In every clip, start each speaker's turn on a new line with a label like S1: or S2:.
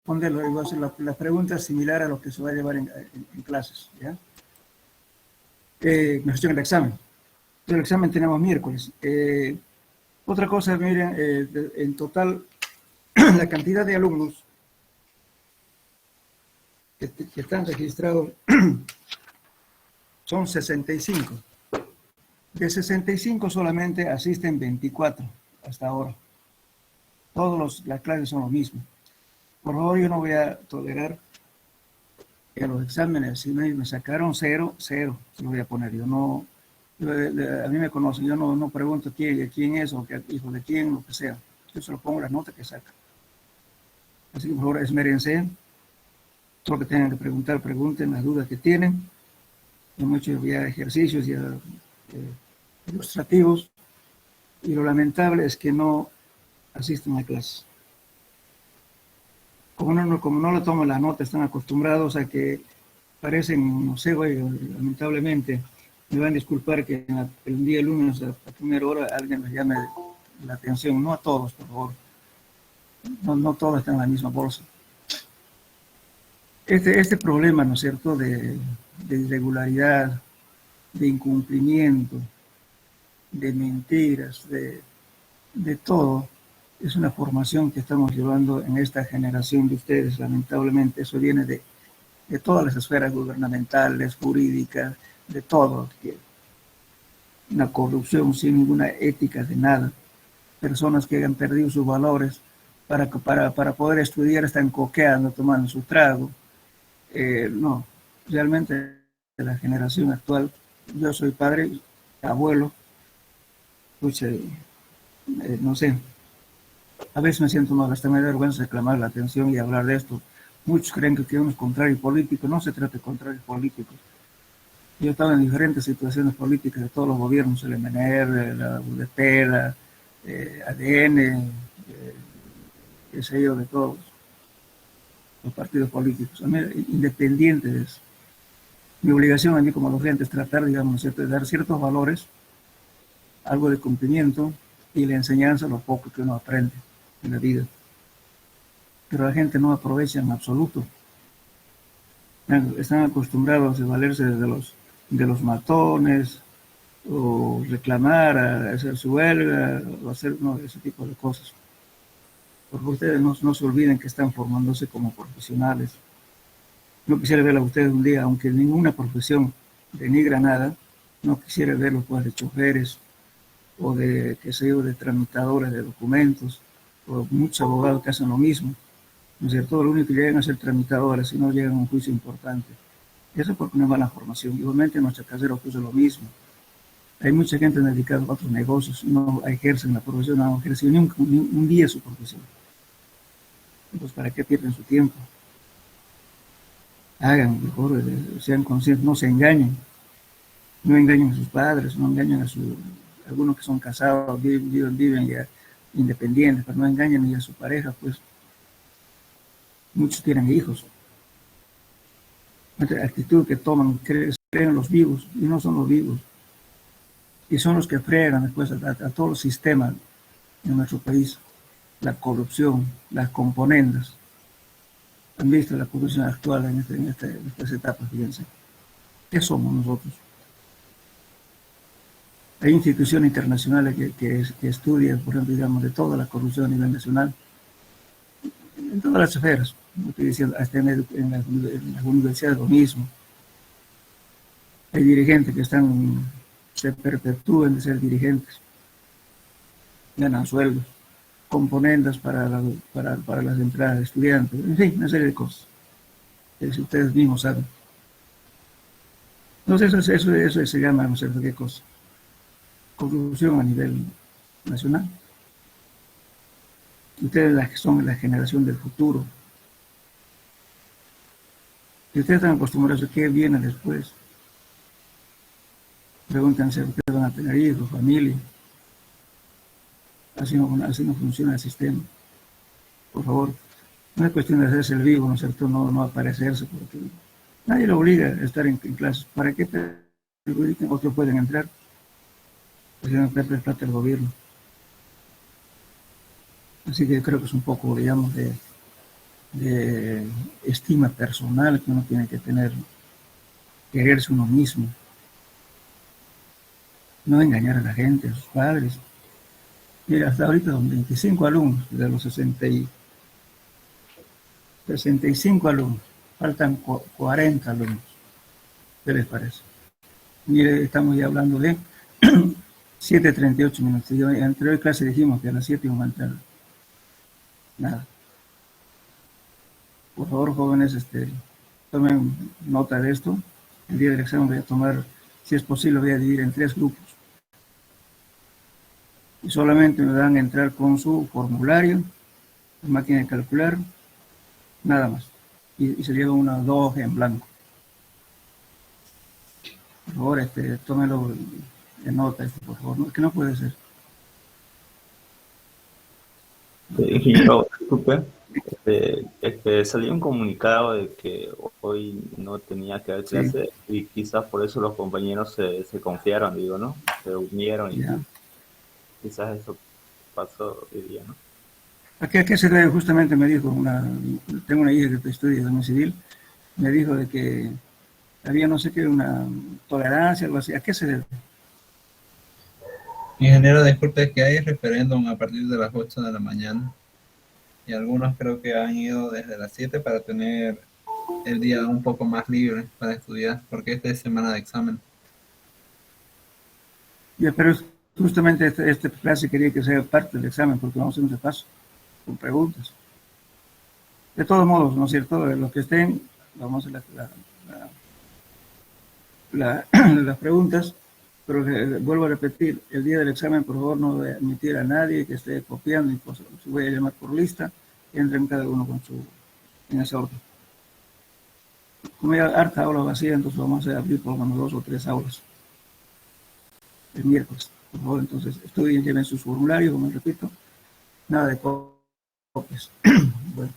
S1: responderlo, voy a hacer la pregunta similar a lo que se va a llevar en clases, ¿ya? Me gestiona el examen. El examen tenemos miércoles. Otra cosa, miren, en total, la cantidad de alumnos que están registrados son 65. De 65 solamente asisten 24 hasta ahora. Todas las clases son lo mismo. Por favor, yo no voy a tolerar que los exámenes, si me sacaron 0, 0, se lo voy a poner. Yo no, a mí me conocen, yo no pregunto quién es o qué hijo de quién, lo que sea. Yo se lo pongo las notas que saca. Así que por favor, esmérense. Todo lo que tengan que preguntar, pregunten las dudas que tienen. Hemos hecho ya ejercicios ya ilustrativos y lo lamentable es que no asisten a clases. Como no lo toman las notas, están acostumbrados a que parecen, no sé, güey, lamentablemente, me van a disculpar que el día lunes a primera hora alguien les llame la atención, no a todos, por favor. No todos están en la misma bolsa. Este problema, ¿no es cierto?, de irregularidad, de incumplimiento, de mentiras, de todo, es una formación que estamos llevando en esta generación de ustedes, lamentablemente. Eso viene de todas las esferas gubernamentales, jurídicas, de todo. Una corrupción sin ninguna ética de nada. Personas que han perdido sus valores para poder estudiar están coqueando, tomando su trago. No, realmente la generación actual, yo soy padre, abuelo, pues, no sé, a veces me siento mal, hasta me da vergüenza reclamar la atención y hablar de esto. Muchos creen que uno es contrario político, no se trata de contrarios políticos. Yo he estado en diferentes situaciones políticas de todos los gobiernos, el MNR, la UDP, la ADN, qué sé yo, de todos los partidos políticos. A mí, independiente de eso. Mi obligación a mí como docente es tratar, digamos, de dar ciertos valores, algo de cumplimiento y la enseñanza, lo poco que uno aprende en la vida. Pero la gente no aprovecha en absoluto. Están acostumbrados a valerse de los matones, o reclamar, a hacer su huelga, o hacer ese tipo de cosas. Porque ustedes no se olviden que están formándose como profesionales. No quisiera ver a ustedes un día, aunque ninguna profesión denigra nada, no quisiera verlos pues de choferes, o de, qué sé yo, de tramitadores de documentos, o muchos abogados que hacen lo mismo. ¿No es cierto? Lo único que llegan a ser tramitadores si no llegan a un juicio importante. Eso es porque no van a formación. Igualmente nuestra casera ofrece lo mismo. Hay mucha gente dedicada a otros negocios, no ejercen la profesión, no ejercen ni un día su profesión. Entonces, ¿para qué pierden su tiempo? Hagan, mejor, sean conscientes, no se engañen. No engañen a sus padres, no engañen a algunos que son casados, viven ya independientes, pero no engañen ni a su pareja, pues. Muchos tienen hijos. La actitud que toman, creen los vivos, y no son los vivos. Y son los que fregan después a todos los sistemas en nuestro país. La corrupción, las componendas. Han visto la corrupción actual en estas etapas, fíjense. ¿Qué somos nosotros? Hay instituciones internacionales que estudian, por ejemplo, digamos, de toda la corrupción a nivel nacional, en todas las esferas. No estoy diciendo, hasta en las universidades lo mismo. Hay dirigentes que se perpetúan de ser dirigentes, ganan sueldos, componendas para las entradas de estudiantes, en fin, una serie de cosas que ustedes mismos saben. Entonces eso se llama, no sé qué cosa, corrupción a nivel nacional. Ustedes son la generación del futuro. Y ustedes están acostumbrados a qué viene después. Pregúntense, ustedes van a tener hijos, familia. Así no funciona el sistema. Por favor, no es cuestión de hacerse el vivo, ¿no es cierto? No aparecerse, porque nadie lo obliga a estar en clases. ¿Para qué perjudican? Otros pueden entrar, pues van a perder plata del gobierno. Así que creo que es un poco, digamos, de de estima personal que uno tiene que tener, quererse uno mismo, no engañar a la gente, a sus padres. Mira, hasta ahorita son 25 alumnos de los 65 alumnos, faltan 40 alumnos. ¿Qué les parece? Mire, estamos ya hablando de 7:38 minutos. En la anterior clase dijimos que a las 7 íbamos a entrar. Nada. Por favor, jóvenes, tomen nota de esto. El día del examen voy a tomar, si es posible, voy a dividir en 3 grupos. Y solamente me van a entrar con su formulario, máquina de calcular, nada más. Y se lleva una 2 en blanco. Por favor, tómenlo en nota, por favor. No, que no puede ser.
S2: Ingeniero, disculpe, salió un comunicado de que hoy no tenía que haber clase, sí, y quizás por eso los compañeros se confiaron, digo, ¿no? Se unieron y quizás eso pasó hoy día, ¿no?
S1: ¿A qué se debe? Justamente me dijo tengo una hija que estudia en domicilio civil, me dijo de que había no sé qué, una tolerancia, algo así. ¿A qué se debe?
S3: Ingeniero, disculpe, que hay referéndum a partir de las 8 de la mañana y algunos creo que han ido desde las 7 para tener el día un poco más libre para estudiar, porque esta es semana de examen.
S1: Ya, pero justamente esta clase quería que sea parte del examen, porque vamos a hacer un repaso con preguntas. De todos modos, ¿no es cierto? Los que estén, vamos a hacer las preguntas, pero vuelvo a repetir, el día del examen, por favor, no voy a admitir a nadie que esté copiando y cosas. Si voy a llamar por lista, entren cada uno en ese orden. Como hay harta aula vacía, entonces vamos a abrir por lo menos 2 o 3 aulas el miércoles. Por favor, entonces estudien, lleven sus formularios, como repito, nada de copias. Bueno,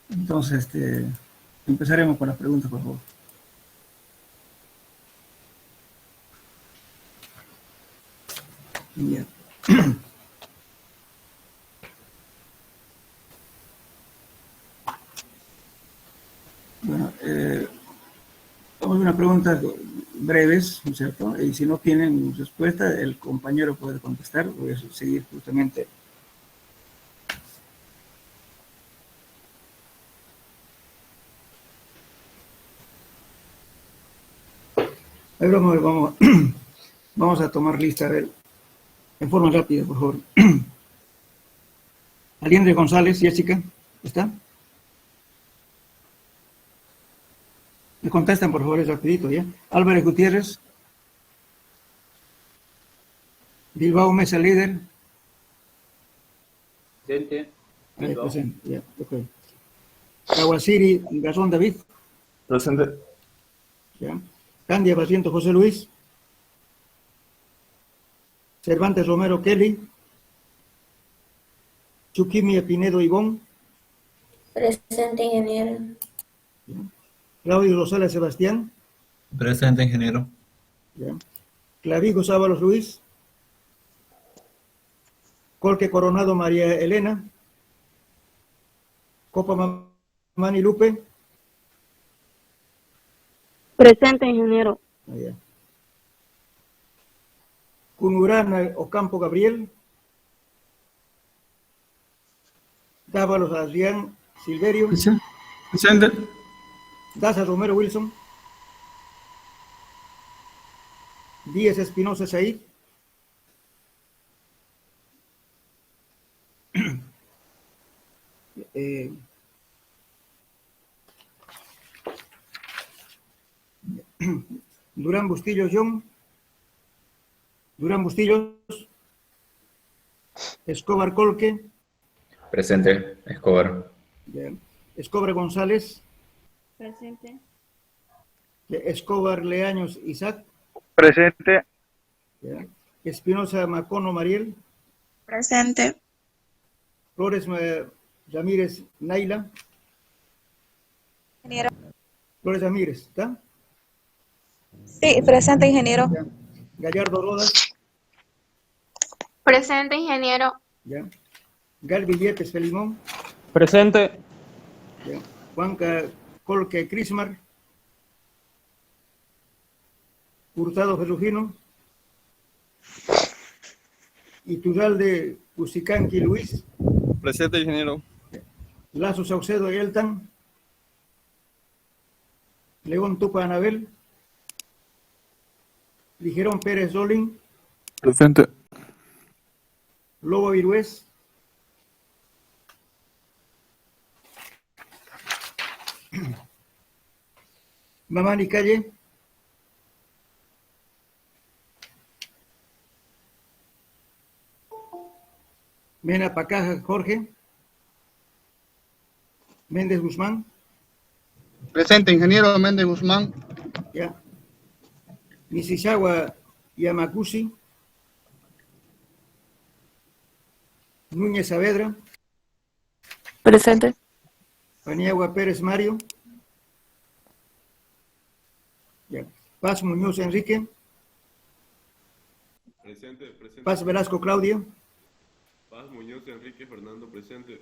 S1: entonces empezaremos con las preguntas, por favor. Bien. Bueno, vamos a unas preguntas breves, ¿no es cierto? Y si no tienen respuesta, el compañero puede contestar. Voy a seguir justamente. Ahí vamos a tomar lista, a ver, en forma rápida, por favor. Aliendre González, Jessica, ¿está? Me contestan, por favor, es rapidito, ¿ya? Álvarez Gutiérrez. Bilbao Mesa Líder.
S4: Presente.
S1: Presente, ya, ok. Kawasiri Gazón David.
S2: Presente.
S1: Ya. Candia Basiento José Luis. Cervantes Romero Kelly. Chuquimia Pinedo Ivón.
S5: Presente, ingeniero.
S1: Ya. Claudio Rosales Sebastián.
S3: Presente, ingeniero.
S1: Ya. Clavigos Ábalos Luis. Colque Coronado María Elena. Copa Mani Lupe.
S6: Presente, ingeniero.
S1: Allá. Cunurana Ocampo Gabriel. Dávalos Adrián Silverio.
S7: Presente.
S1: Daza Romero Wilson. Díaz Espinosa Said. Durán Bustillos John. Durán Bustillos. Escobar Colque.
S4: Presente, Escobar.
S1: Ya. Escobar González.
S6: Presente.
S1: Escobar Leaños Isaac.
S8: Presente.
S1: Ya. Espinosa Macono Mariel.
S6: Presente.
S1: Flores Ramírez Naila.
S6: Ingeniero.
S1: Flores Ramírez, ¿está?
S6: Sí, presente, ingeniero.
S1: Ya. Gallardo Rodas.
S5: Presente, ingeniero.
S1: Ya. Gal Villetes Felimón.
S8: Presente.
S1: Ya. Juanca Colque Crismar. Hurtado Ferrugino. Iturralde Usicanqui Luis.
S7: Presente, ingeniero.
S1: Lazo Saucedo Eltan. León Tupa Anabel. Ligerón Pérez Dolin.
S7: Presente.
S1: Lobo Virués. Mamani Calle. Mena Pacaja Jorge. Méndez Guzmán.
S8: Presente, ingeniero Méndez Guzmán.
S1: Ya. Misisawa Yamakushi. Núñez Saavedra.
S6: Presente.
S1: Paniagua Pérez Mario. Ya. Paz Muñoz Enrique.
S9: Presente, presente.
S1: Paz Velasco Claudia.
S9: Paz Muñoz Enrique Fernando, presente.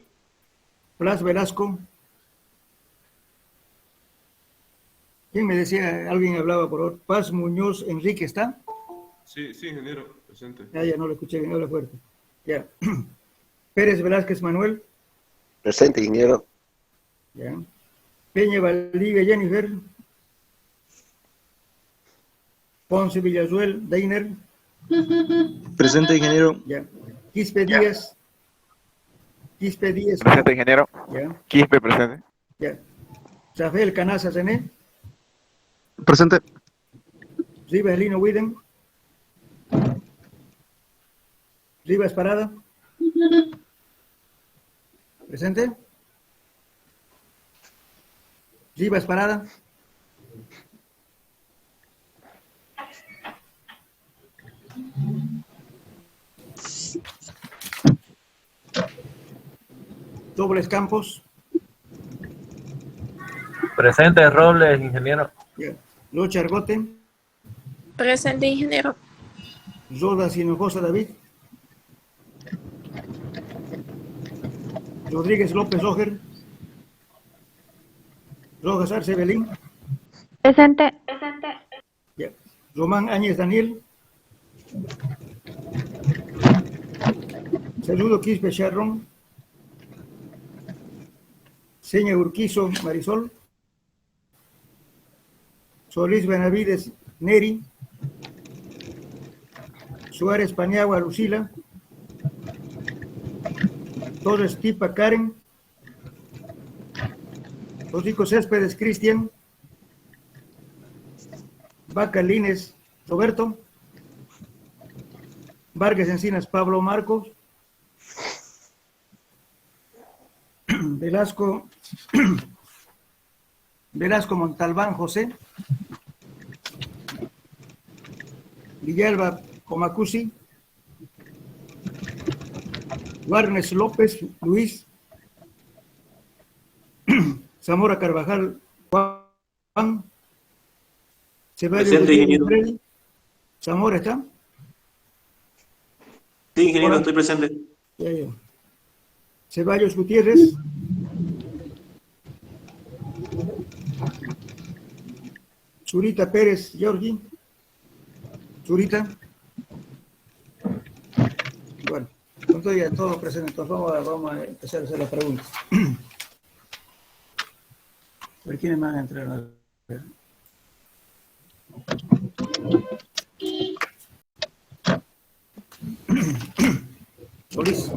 S1: Paz Velasco. ¿Quién me decía? Alguien hablaba por favor. Paz Muñoz Enrique, ¿está?
S9: Sí, sí, ingeniero, presente.
S1: Ya no lo escuché bien, habla fuerte. Ya. Pérez Velázquez Manuel.
S10: Presente, ingeniero.
S1: Ya. Peña Valdivia Jennifer. Ponce Villazuel Deiner.
S7: Presente, ingeniero.
S1: Ya. Quispe Díaz. Quispe Díaz.
S7: Presente, ingeniero.
S1: Ya.
S7: Quispe, presente.
S1: Ya. Rafael Canaza Zené.
S7: Presente.
S1: Rivas Lino Widen. Rivas Parada. Presente. Rivas Parada. Dobles Campos.
S11: Presente, Robles, ingeniero.
S1: Ya. Locha Argote.
S5: Presente, ingeniero.
S1: Rodas Hinojosa David. Rodríguez López Roger. Rojas Arce Belín.
S6: Presente.
S1: Ya. Román Áñez Daniel. Saludo Quispe Charrón. Seña Urquizo Marisol. Solís Benavides Neri. Suárez Paniagua Lucila. Torres Tipa Karen. Rosico Céspedes Cristian. Vaca Lines Roberto. Vargas Encinas Pablo Marcos. Velasco Montalbán José. Villalba Comacusi. Warnes López Luis. Zamora Carvajal Juan. Ceballos
S10: Presente, ingeniero.
S1: Freddy. Zamora está.
S10: Sí, ingeniero,
S1: Hola.
S10: estoy presente.
S1: Ya. Ceballos Gutiérrez. Zurita Pérez Georgi. Zurita. Bueno, con todo ya todo presente. Entonces vamos a empezar a hacer las preguntas. A ver quiénes van a entrar. A ver. Solís.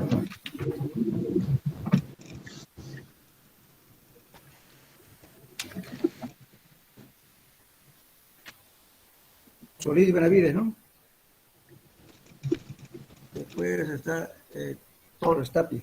S1: Solís Benavides, ¿no? Después está Torres Tapia.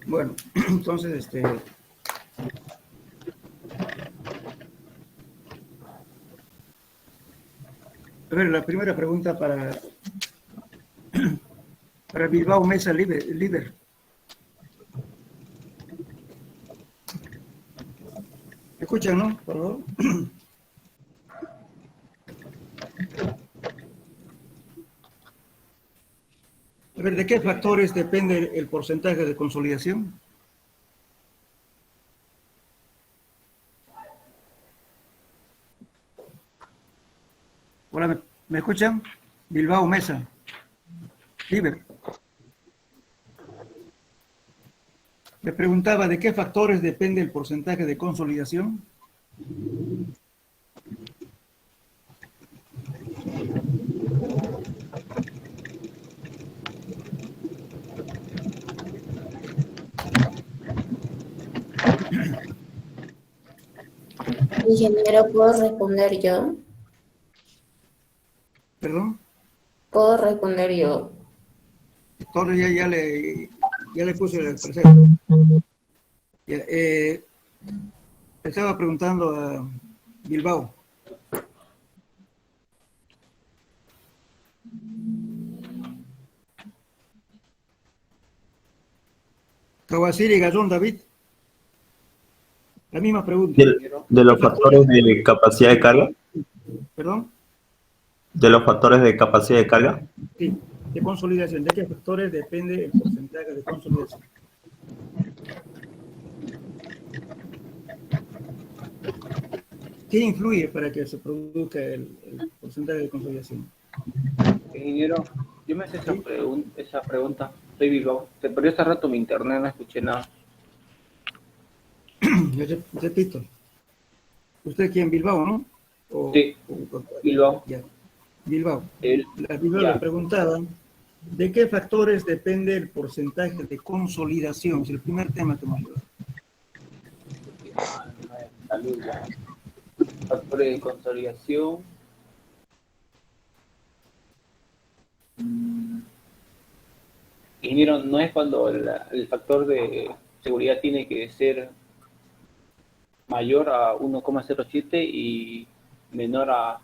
S1: Bueno, entonces a ver, la primera pregunta para Bilbao Mesa Liber. ¿Me escuchan, no? Por favor. A ver, ¿de qué factores depende el porcentaje de consolidación? Hola, ¿me escuchan? Bilbao Mesa. Liber. Me preguntaba, ¿de qué factores depende el porcentaje de consolidación?
S5: Ingeniero, ¿puedo responder yo?
S1: ¿Perdón?
S5: ¿Puedo responder yo?
S1: Entonces ya le puse el tercero. Ya, estaba preguntando a Bilbao. Kawasiri Gazón, David. La misma pregunta.
S2: De los factores de capacidad de carga.
S1: ¿Perdón?
S2: De los factores de capacidad de carga.
S1: Sí, de consolidación. ¿De qué factores depende el porcentaje de consolidación? ¿Qué influye para que se produzca el porcentaje de consolidación?
S11: Ingeniero, yo me hice esa pregunta. Soy Bilbao. Se perdió hace rato mi internet, no escuché nada.
S1: Repito. ¿Usted aquí en Bilbao, no?
S11: Sí, Bilbao.
S1: Ya. Bilbao.
S11: Bilbao
S1: Le preguntaba, ¿de qué factores depende el porcentaje de consolidación? Es el primer tema que hemos llevado.
S11: Factores de consolidación. Ingeniero, no es cuando el factor de seguridad tiene que ser mayor a 1,07 y menor a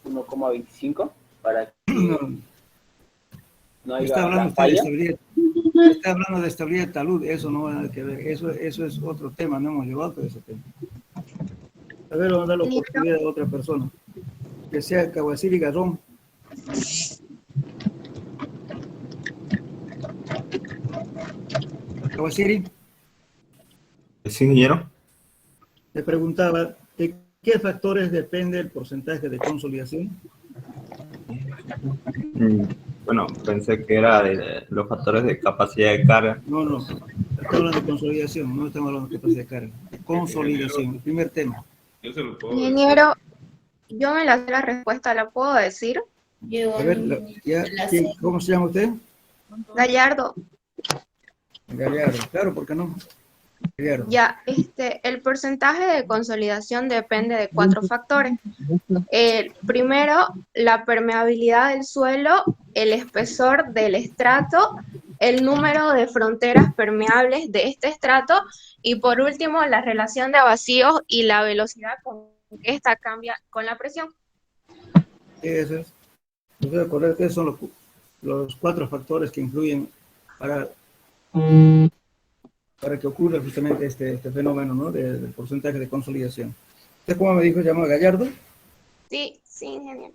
S11: 1,25 para que no haya
S1: Está hablando
S11: falla.
S1: Está hablando de estabilidad de talud, eso no va nada que ver, eso es otro tema, no hemos llevado todo ese tema. A ver, vamos a dar la oportunidad a otra persona, que sea Kawasiri Garrón. Kawasiri.
S2: ¿Sí, ingeniero?
S1: Le preguntaba, ¿de qué factores depende el porcentaje de consolidación?
S2: Bueno, pensé que era de los factores de capacidad de carga.
S1: No, estamos hablando de consolidación, no estamos hablando de capacidad de carga. De consolidación, el primer tema.
S9: Yo se lo puedo
S6: Ingeniero, yo me la sé la respuesta, ¿la puedo decir?
S1: A ver, ¿cómo se llama usted?
S6: Gallardo.
S1: Gallardo, claro, ¿por qué no? Gallardo.
S6: Ya, el porcentaje de consolidación depende de 4 factores. El primero, la permeabilidad del suelo, el espesor del estrato, el número de fronteras permeables de este estrato y por último, la relación de vacíos y la velocidad con que esta cambia con la presión.
S1: Eso es. Entonces, recordar que son los 4 factores que influyen para que ocurra justamente este fenómeno, ¿no? Del porcentaje de consolidación. ¿Usted cómo me dijo? ¿Se llama Gallardo?
S6: Sí, ingeniero.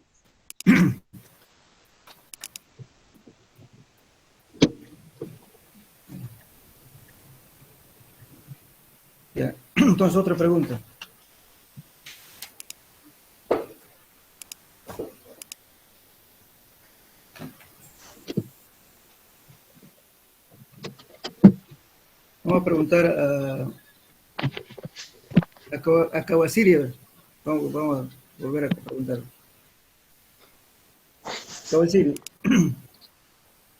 S1: Ya. Entonces, otra pregunta. Vamos a preguntar a Kawasiri. Vamos a volver a preguntar. Kawasiri,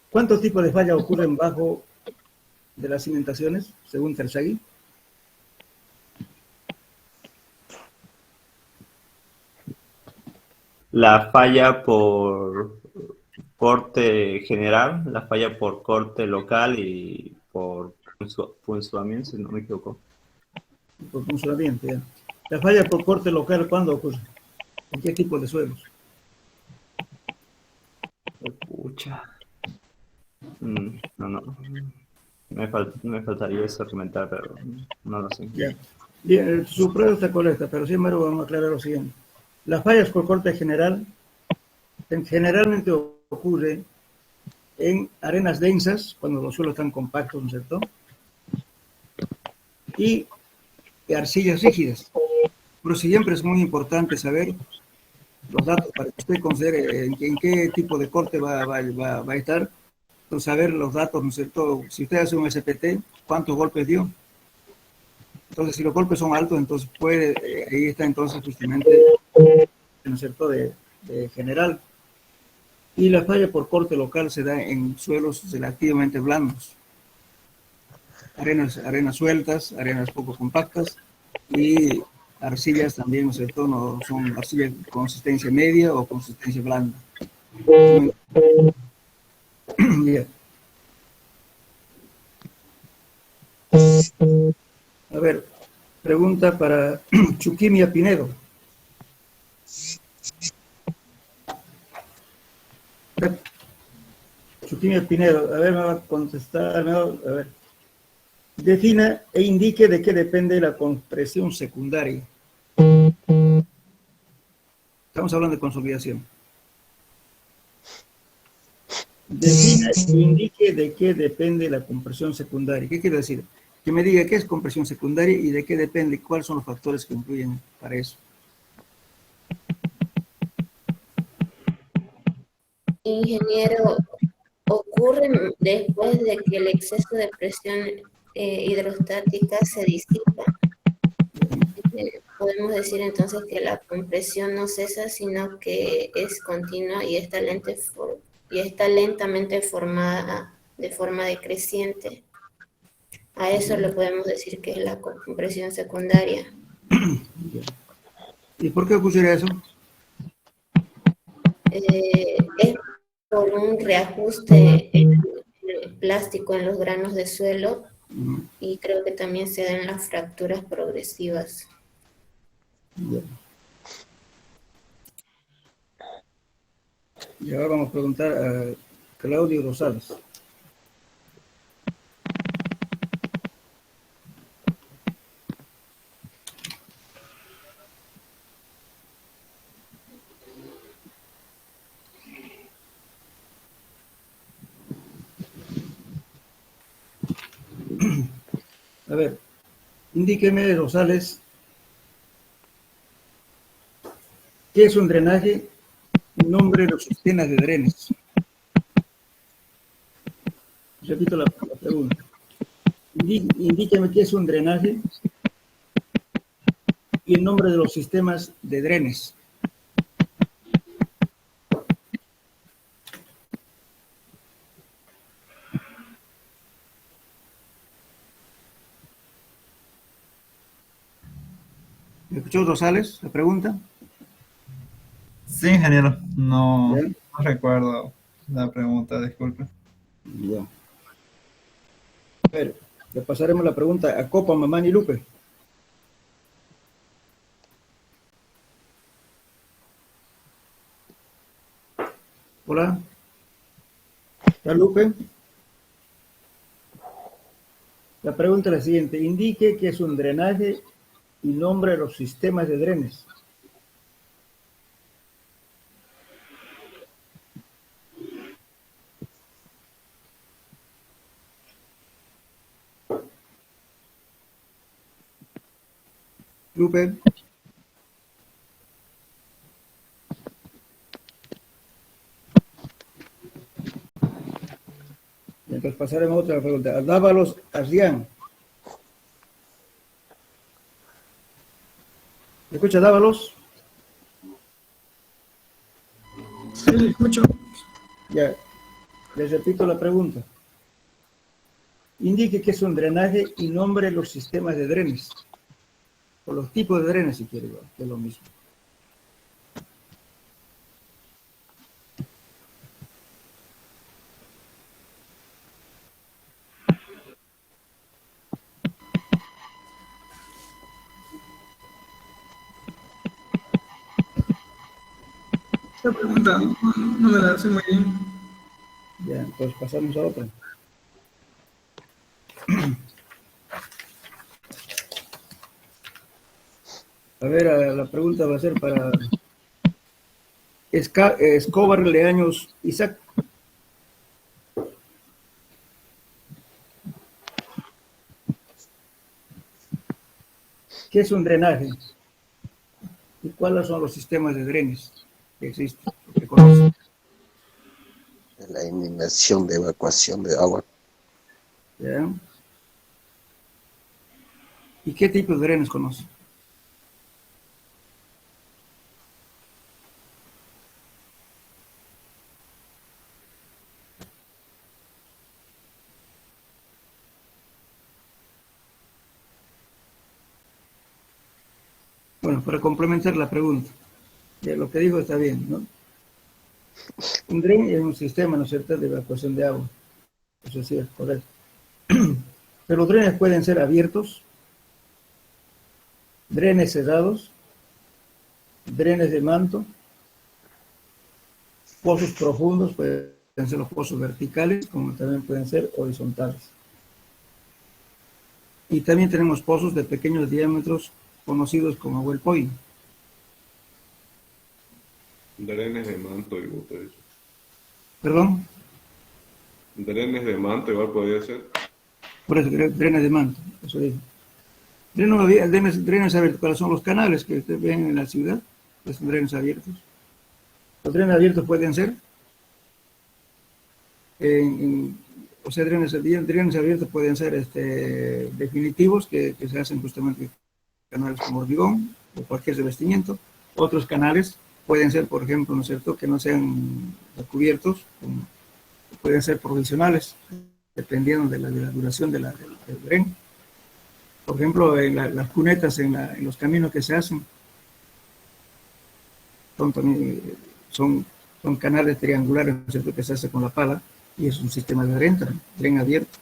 S1: ¿cuántos tipos de fallas ocurren bajo de las cimentaciones, según Terzaghi?
S2: La falla por corte general, la falla por corte local y por punzamiento, si no me equivoco.
S1: Por funcionamiento, ya. La falla por corte local, ¿cuándo ocurre? ¿En qué tipo de suelos?
S2: Pucha. No. Me faltaría eso argumentar, pero no lo sé.
S1: Ya. Bien, su prueba está correcta, pero sin embargo vamos a aclarar lo siguiente. Las fallas por corte general generalmente ocurre en arenas densas, cuando los suelos están compactos, ¿no es cierto? Y arcillas rígidas. Pero siempre es muy importante saber los datos para que usted considere en qué tipo de corte va a estar. Entonces, saber los datos, ¿no es cierto? Si usted hace un SPT, ¿cuántos golpes dio? Entonces, si los golpes son altos, entonces ahí está entonces justamente, ¿no es cierto?, de general. Y la falla por corte local se da en suelos relativamente blandos. Arenas sueltas, arenas poco compactas y arcillas también, ¿no es cierto? No son arcillas de consistencia media o consistencia blanda. Yeah. A ver, pregunta para Chuquimia Pinedo. Chuquimia Pinedo, a ver, me va a contestar mejor, a ver. Defina e indique de qué depende la compresión secundaria. Estamos hablando de consolidación. Defina e indique de qué depende la compresión secundaria. ¿Qué quiere decir? Que me diga qué es compresión secundaria y de qué depende, cuáles son los factores que influyen para eso.
S5: Ingeniero, ocurre después de que el exceso de presión hidrostática se disipa. Podemos decir entonces que la compresión no cesa, sino que es continua y está lentamente formada de forma decreciente. A eso le podemos decir que es la compresión secundaria.
S1: ¿Y por qué ocurre eso?
S5: Es por un reajuste plástico en los granos de suelo y creo que también se dan las fracturas progresivas.
S1: Y ahora vamos a preguntar a Claudio Rosales. A ver, indíqueme, Rosales, ¿qué es un drenaje? Nombre de los sistemas de drenes. Repito la pregunta. Indíqueme qué es un drenaje y el nombre de los sistemas de drenes. ¿Me escuchó, Rosales, la pregunta?
S3: Sí, ingeniero. No recuerdo la pregunta, disculpe.
S1: Ya. A ver, le pasaremos la pregunta a Copa, Mamani y Lupe. Hola. ¿Está Lupe? La pregunta es la siguiente. Indique qué es un drenaje y nombre los sistemas de drenes. Lupe. Entonces pasaremos a otra pregunta. Dávalos Asdián. ¿Me escucha, Dávalos?
S12: Sí, le escucho.
S1: Ya, les repito la pregunta. Indique qué es un drenaje y nombre los sistemas de drenes. O los tipos de drenes, si quiere, que es lo mismo.
S12: Esta pregunta no me la sé muy bien.
S1: Ya, entonces pasamos a otra. A ver, la pregunta va a ser para Escobar Leaños Isaac. ¿Qué es un drenaje? ¿Y cuáles son los sistemas de drenes que existen, que conocen?
S10: La eliminación de evacuación de agua.
S1: ¿Ya? ¿Y qué tipo de drenes conocen? Bueno, para complementar la pregunta, ya lo que dijo está bien, ¿no? Un dren es un sistema, ¿no es cierto?, de evacuación de agua. Eso sí es correcto. Pero los drenes pueden ser abiertos, drenes cerrados, drenes de manto, pozos profundos, pueden ser los pozos verticales, como también pueden ser horizontales. Y también tenemos pozos de pequeños diámetros, conocidos como well point.
S9: Drenes de manto y bote.
S1: ¿Perdón?
S9: Drenes de manto igual podría ser.
S1: Por eso, drenes de manto, eso digo. Drenes abiertos, ¿cuáles son los canales que ustedes ven en la ciudad? Pues son drenes abiertos. Los drenes abiertos pueden ser, o sea, drenes abiertos pueden ser definitivos, que se hacen justamente canales como hormigón o cualquier revestimiento. Otros canales pueden ser, por ejemplo, ¿no es cierto?, que no sean recubiertos, pueden ser provisionales, dependiendo de la duración del dren. Por ejemplo, las cunetas en los caminos que se hacen son canales triangulares, ¿no es cierto?, que se hace con la pala, y es un sistema de dren abierto.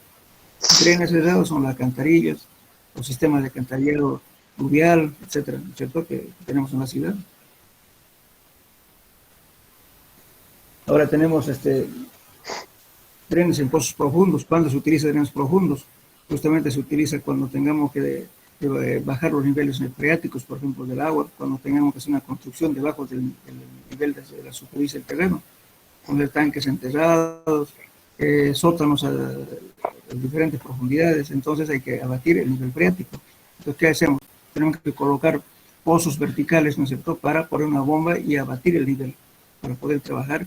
S1: Drenes cerrados son las alcantarillas, los sistemas de alcantarillado fluvial, etcétera, ¿no es cierto?, que tenemos en la ciudad. Ahora tenemos drenes en pozos profundos. ¿Cuándo se utiliza drenes profundos? Justamente se utiliza cuando tengamos que bajar los niveles freáticos, por ejemplo, del agua, cuando tengamos que hacer una construcción debajo del nivel de la superficie del terreno, con tanques enterrados, sótanos a diferentes profundidades. Entonces hay que abatir el nivel freático. Entonces, ¿qué hacemos? Tenemos que colocar pozos verticales, ¿no es cierto?, para poner una bomba y abatir el nivel, para poder trabajar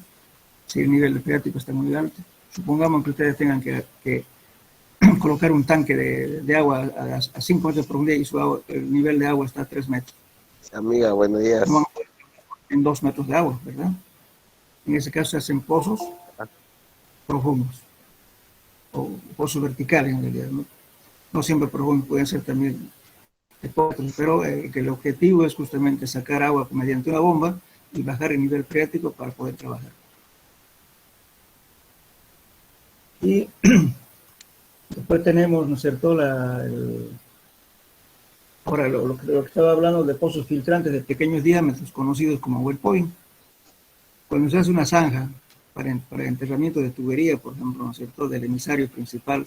S1: si el nivel freático está muy alto. Supongamos que ustedes tengan que colocar un tanque de agua a 5 metros de profundidad y el nivel de agua está a 3 metros.
S10: Amiga, buenos días.
S1: En 2 metros de agua, ¿verdad? En ese caso se hacen pozos profundos, o pozos verticales en realidad, ¿no? No siempre profundos, pueden ser también potros, pero que el objetivo es justamente sacar agua mediante una bomba y bajar el nivel freático para poder trabajar. Y después tenemos, ¿no es cierto?, ahora lo que estaba hablando de pozos filtrantes de pequeños diámetros, conocidos como well point. Cuando se hace una zanja para enterramiento de tubería, por ejemplo, ¿no es cierto?, del emisario principal,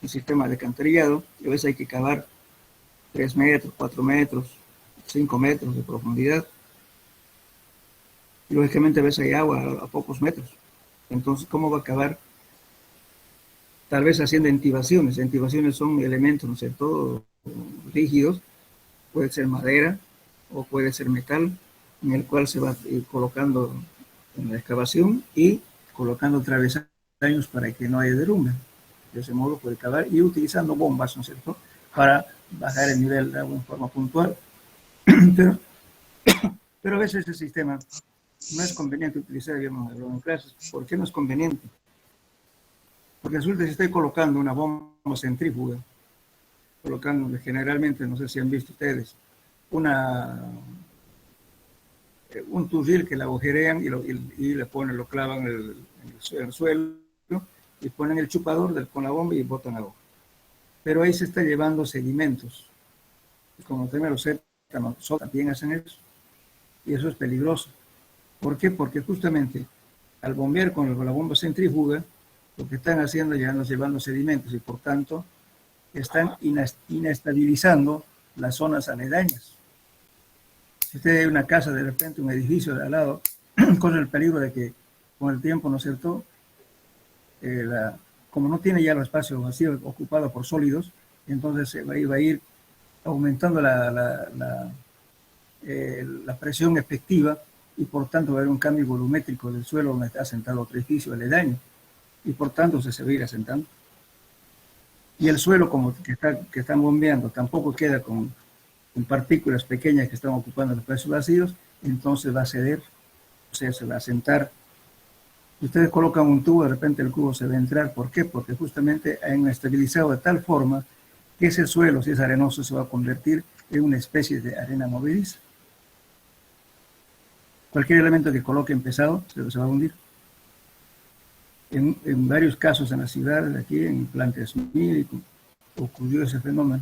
S1: un sistema de alcantarillado, a veces hay que cavar 3 metros, 4 metros, 5 metros de profundidad. Y lógicamente a veces hay agua a pocos metros. Entonces, ¿cómo va a acabar? Tal vez haciendo entibaciones. Entibaciones son elementos, ¿no es cierto?, rígidos, puede ser madera o puede ser metal, en el cual se va colocando en la excavación y colocando travesaños para que no haya derrumbe. De ese modo puede cavar y utilizando bombas, ¿no es cierto?, para bajar el nivel de agua en forma puntual. Pero a veces ese sistema no es conveniente utilizar, digamos, en clases. ¿Por qué no es conveniente? Porque resulta que si estoy colocando una bomba centrífuga, colocando generalmente, no sé si han visto ustedes, un turril que la agujerean y le ponen, lo clavan en el suelo, ¿no?, y ponen el chupador con la bomba y botan agua. Pero ahí se está llevando sedimentos. Y como también los sótanos también hacen eso. Y eso es peligroso. ¿Por qué? Porque justamente al bombear con la bomba centrífuga, lo que están haciendo es llevando sedimentos y por tanto están inestabilizando las zonas aledañas. Si usted hay una casa, de repente, un edificio de al lado, corre el peligro de que con el tiempo, ¿no es cierto?, como no tiene ya el espacio vacío ocupado por sólidos, entonces se va a ir aumentando la presión efectiva y por tanto va a haber un cambio volumétrico del suelo donde está asentado otro edificio aledaño y por tanto se va a ir asentando. Y el suelo como que están bombeando tampoco queda con partículas pequeñas que están ocupando los espacios vacíos, entonces va a ceder, o sea, se va a asentar. Ustedes colocan un tubo, de repente el cubo se va a entrar. ¿Por qué? Porque justamente han estabilizado de tal forma que ese suelo, si es arenoso, se va a convertir en una especie de arena movediza. Cualquier elemento que coloquen pesado se va a hundir. En varios casos en las ciudades, aquí en Planta Smith, ocurrió ese fenómeno.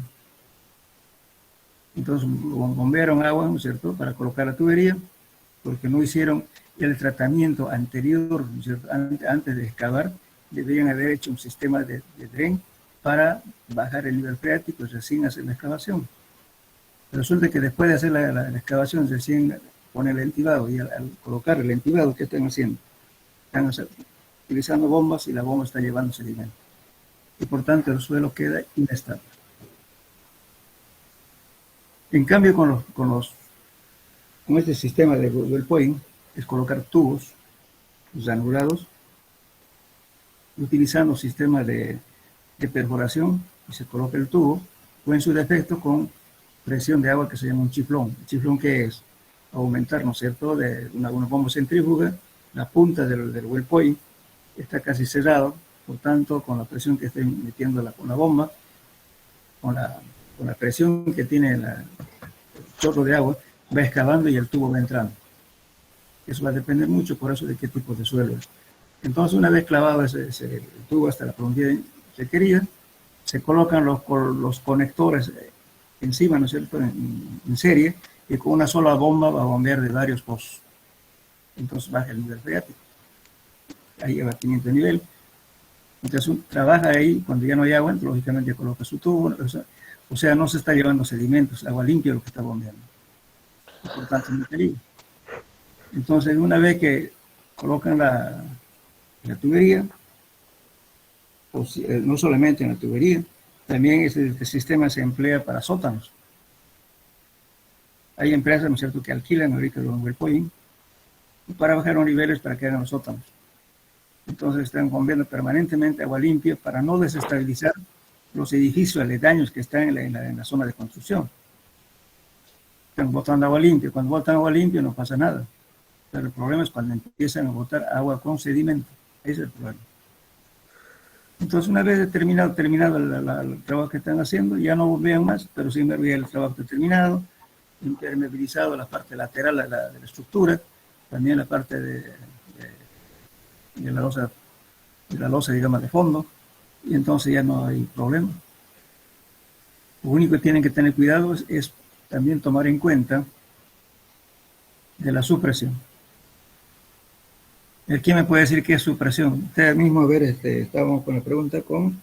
S1: Entonces bombearon agua, ¿no es cierto?, para colocar la tubería, porque no hicieron el tratamiento anterior, ¿no es cierto? Antes de excavar, deberían haber hecho un sistema de dren para bajar el nivel freático recién hacer la excavación. Resulta que después de hacer la excavación, recién ponen el entibado, y al colocar el entibado, ¿qué están haciendo? Están utilizando bombas y la bomba está llevando sedimento. Y por tanto el suelo queda inestable. En cambio, con este sistema de well point, es colocar tubos ranurados, utilizando sistemas de perforación, y se coloca el tubo, o en su defecto con presión de agua que se llama un chiflón. ¿El chiflón qué es? Aumentar, ¿no es cierto?, de una bomba centrífuga, la punta del well point está casi cerrado, por tanto, con la presión que esté metiendo con la bomba, con la presión que tiene el chorro de agua, va excavando y el tubo va entrando. Eso va a depender mucho, por eso, de qué tipo de suelo es. Entonces, una vez clavado el tubo hasta la profundidad requerida, se colocan los conectores encima, ¿no es cierto?, en serie, y con una sola bomba va a bombear de varios pozos. Entonces baja el nivel freático. Ahí abatimiento de nivel. Entonces trabaja ahí, cuando ya no hay agua, lógicamente coloca su tubo, o sea, no se está llevando sedimentos, agua limpia lo que está bombeando. Por tanto, no hay peligro. Entonces, una vez que colocan la tubería, pues, no solamente en la tubería, también este sistema se emplea para sótanos. Hay empresas, ¿no es cierto?, que alquilan ahorita los well point para bajar los niveles para que hagan los sótanos. Entonces están bombeando permanentemente agua limpia para no desestabilizar los edificios aledaños que están en la zona de construcción. Están botando agua limpia. Cuando botan agua limpia no pasa nada. Pero el problema es cuando empiezan a botar agua con sedimento. Ese es el problema. Entonces, una vez terminado el trabajo que están haciendo, ya no bombean más, pero sí me el trabajo terminado, impermeabilizado la parte lateral de la estructura, también la parte de la losa, digamos, de fondo, y entonces ya no hay problema. Lo único que tienen que tener cuidado es también tomar en cuenta de la supresión. ¿Quién me puede decir qué es supresión? Usted mismo, a ver, estábamos con la pregunta con...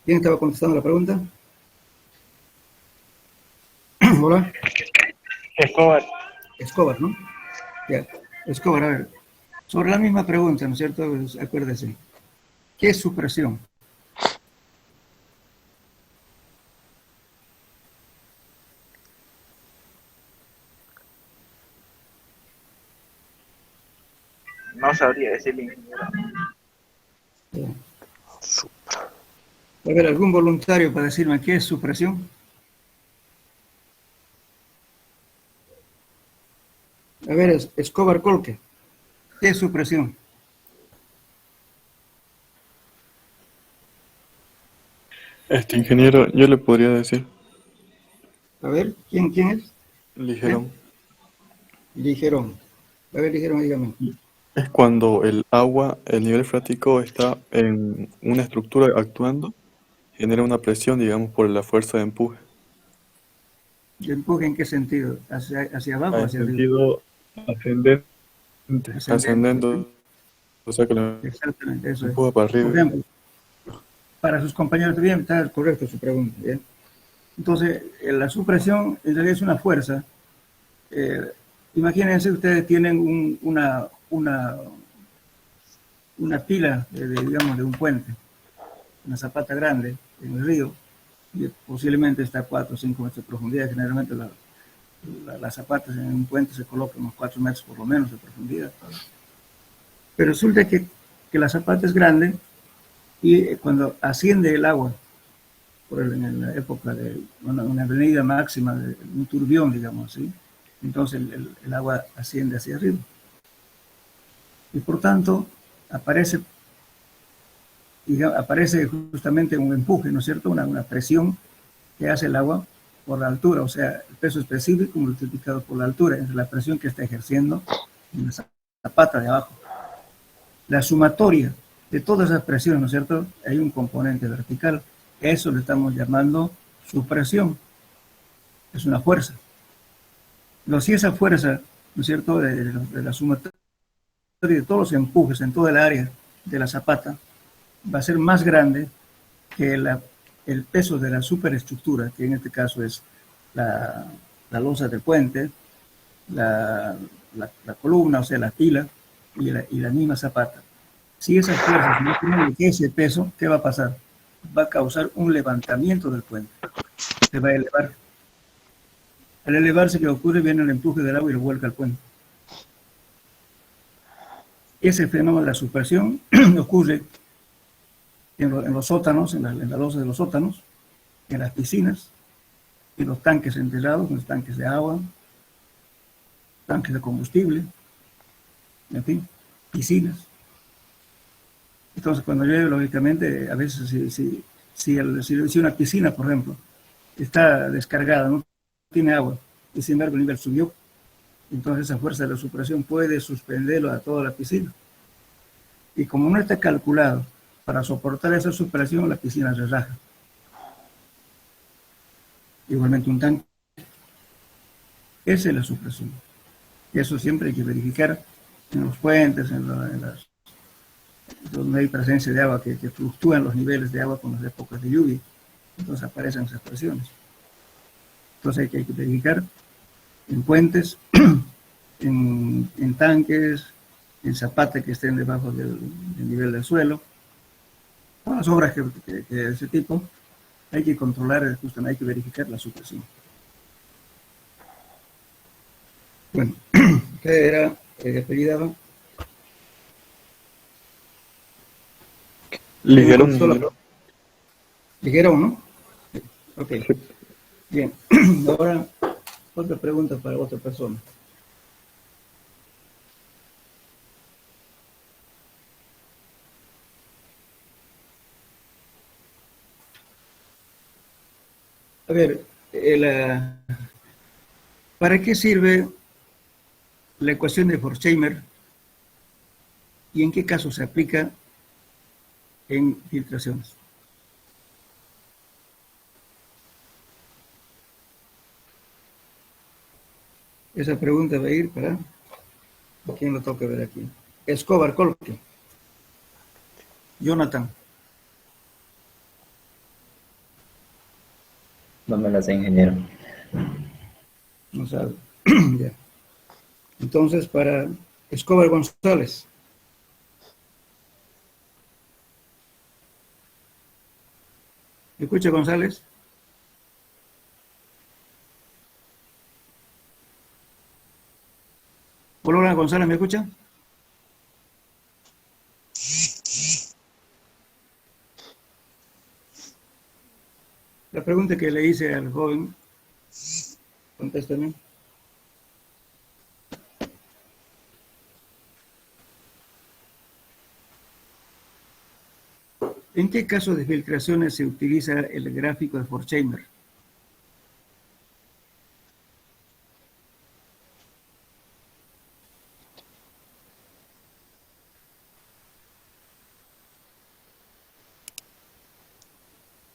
S1: ¿Quién estaba contestando la pregunta? Hola. Escobar, ¿no? Ya. Escobar, a ver. Sobre la misma pregunta, ¿no es cierto? Acuérdese. ¿Qué es supresión?
S13: No sabría decirle, ingeniero.
S1: A ver, ¿algún voluntario para decirme qué es supresión? A ver, Escobar Colque, ¿qué es supresión?
S7: Ingeniero, yo le podría decir.
S1: A ver, ¿quién es?
S7: Ligerón.
S1: Ligerón. A ver, Ligerón, dígame.
S7: Es cuando el agua, el nivel freático está en una estructura actuando, genera una presión, digamos, por la fuerza de empuje.
S1: ¿Y empuje en qué sentido? ¿Hacia abajo o hacia
S7: arriba? Ascendente. Ascendendo. O sea que lo empuja para arriba.
S1: Por ejemplo, para sus compañeros, bien, está correcto su pregunta. ¿bien? Entonces, la supresión en realidad es una fuerza. Imagínense, ustedes tienen una pila, digamos, de un puente, una zapata grande en el río, y posiblemente está a 4 o 5 metros de profundidad. Generalmente las zapatas en un puente se colocan unos 4 metros por lo menos de profundidad. Pero resulta que la zapata es grande y cuando asciende el agua, en la época de una avenida máxima, de un turbión, digamos así, entonces el agua asciende hacia arriba. Y por tanto, aparece justamente un empuje, ¿no es cierto? Una presión que hace el agua por la altura, o sea, el peso específico multiplicado por la altura, es la presión que está ejerciendo en la zapata de abajo. La sumatoria de todas esas presiones, ¿no es cierto? Hay un componente vertical. Eso le estamos llamando supresión. Es una fuerza. Si esa fuerza, ¿no es cierto?, de la sumatoria de todos los empujes en toda el área de la zapata, va a ser más grande que el peso de la superestructura, que en este caso es la losa del puente, la columna, o sea, la pila y la misma zapata. Si esas fuerzas no tienen ese peso, ¿qué va a pasar? Va a causar un levantamiento del puente. Se va a elevar. Al elevarse, ¿qué ocurre? Viene el empuje del agua y lo vuelca al puente. Ese fenómeno de la supresión ocurre en los sótanos, en la losa de los sótanos, en las piscinas, en los tanques enterrados, en los tanques de agua, tanques de combustible, en fin, piscinas. Entonces, cuando llueve, lógicamente, a veces si una piscina, por ejemplo, está descargada, no tiene agua, y sin embargo el nivel subió, entonces esa fuerza de la supresión puede suspenderlo a toda la piscina. Y como no está calculado para soportar esa supresión, la piscina se raja. Igualmente un tanque. Esa es la supresión. Y eso siempre hay que verificar en los puentes, donde hay presencia de agua, que fluctúan los niveles de agua con las épocas de lluvia. Entonces aparecen esas presiones. Entonces hay que verificar en puentes, en tanques, en zapatas que estén debajo del nivel del suelo. Todas las obras de ese tipo hay que controlar, justamente hay que verificar la supresión. Bueno, ¿qué era apellidado?
S7: Ligero.
S1: Ligero, ¿no? Ok. Bien. Ahora, otra pregunta para otra persona. A ver, ¿para qué sirve la ecuación de Forchheimer y en qué caso se aplica en filtraciones? Esa pregunta va a ir para... ¿Quién lo toca ver aquí? Escobar, Colque. Jonathan.
S4: No me la sé, ingeniero.
S1: No sabe. Ya. Entonces, para Escobar González. ¿Me escucha, González? Hola, González, ¿me escucha? La pregunta que le hice al joven, contéstame. ¿En qué caso de filtraciones se utiliza el gráfico de Forchheimer?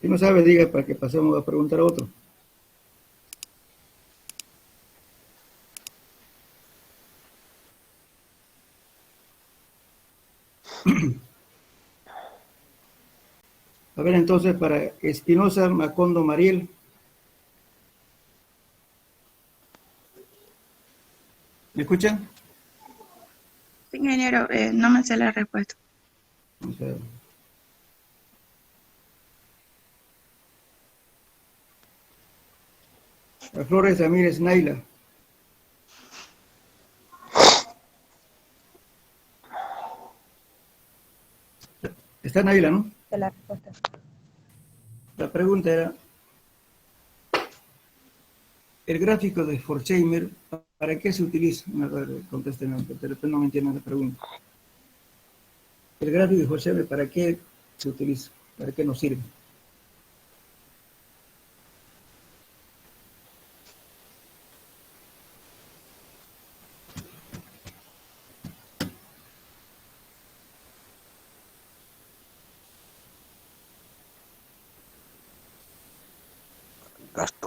S1: Si no sabe, diga para que pasemos a preguntar a otro. A ver, entonces, para Espinosa Macondo Mariel. ¿Me escuchan?
S12: Sí, ingeniero, no me sé la respuesta.
S1: Vamos a ver. Flores Ramírez Naila. Está Naila, ¿no?
S12: La respuesta.
S1: La pregunta era, el gráfico de Horkheimer, ¿para qué se utiliza? Contésteme, de repente no me entienden la pregunta. El gráfico de Horkheimer, ¿para qué se utiliza? ¿Para qué nos sirve?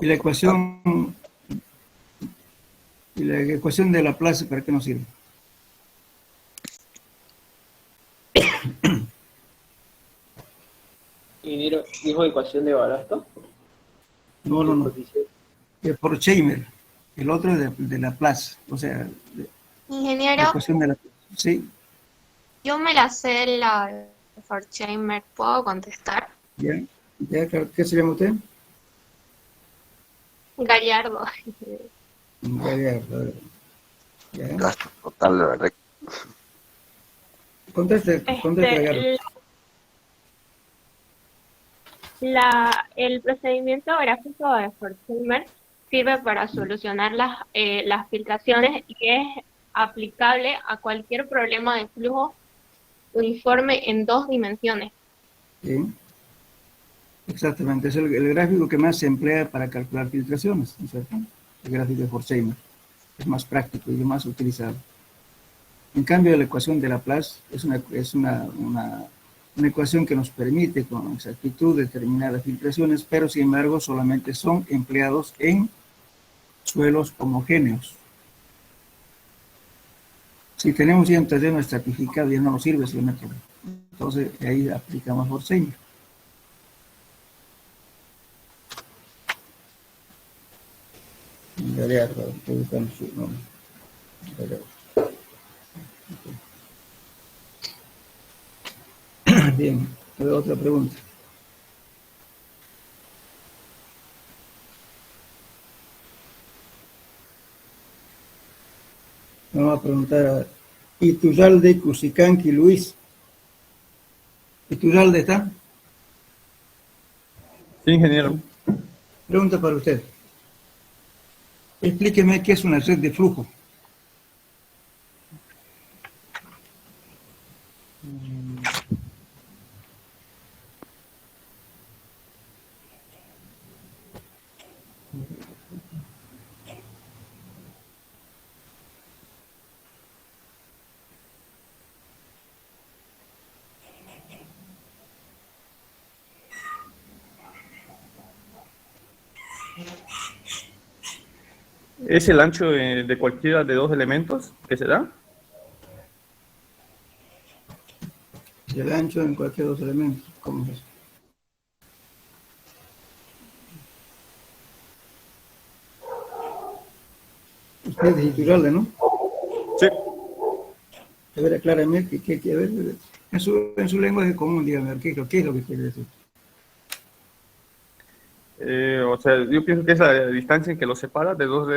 S1: Y la ecuación de Laplace, ¿para qué nos sirve?
S11: Ingeniero, ¿dijo ecuación de Balasto?
S1: No. De Horkheimer. El otro es de Laplace. O sea, la
S6: Ingeniero,
S1: ecuación de Laplace. Sí,
S6: yo me la sé la de Horkheimer. ¿Puedo contestar?
S1: ya, claro. ¿Qué se llama usted?
S6: Gallardo.
S1: Gallardo. Ya.
S10: Gasto total de la red.
S1: Conteste, Gallardo.
S6: El procedimiento gráfico de Horkheimer sirve para solucionar las filtraciones y es aplicable a cualquier problema de flujo uniforme en 2 dimensiones.
S1: Sí. Exactamente, es el gráfico que más se emplea para calcular filtraciones, ¿no es cierto? El gráfico de Horkheimer es más práctico y más utilizado. En cambio, la ecuación de Laplace es una ecuación que nos permite con exactitud determinar las filtraciones, pero sin embargo solamente son empleados en suelos homogéneos. Si tenemos ya un terreno estratificado, ya no nos sirve ese método. Entonces ahí aplicamos Horkheimer. Gallardo, estoy buscando su nombre. Gallardo. Bien, otra pregunta. Vamos a preguntar a Iturralde, Cusicanqui, Luis. ¿Iturralde está?
S7: Sí, ingeniero.
S1: Pregunta para usted. Explíqueme qué es una red de flujo.
S7: ¿Es el ancho de cualquiera de dos elementos que se da?
S1: El ancho en cualquier dos elementos. ¿Cómo es eso? Usted es Iturralde, ¿no?
S7: Sí.
S1: A ver, aclárame, a ver, en su lenguaje común, dígame, ¿qué es lo que quiere decir?
S7: O sea, yo pienso que es la distancia en que los separa de dos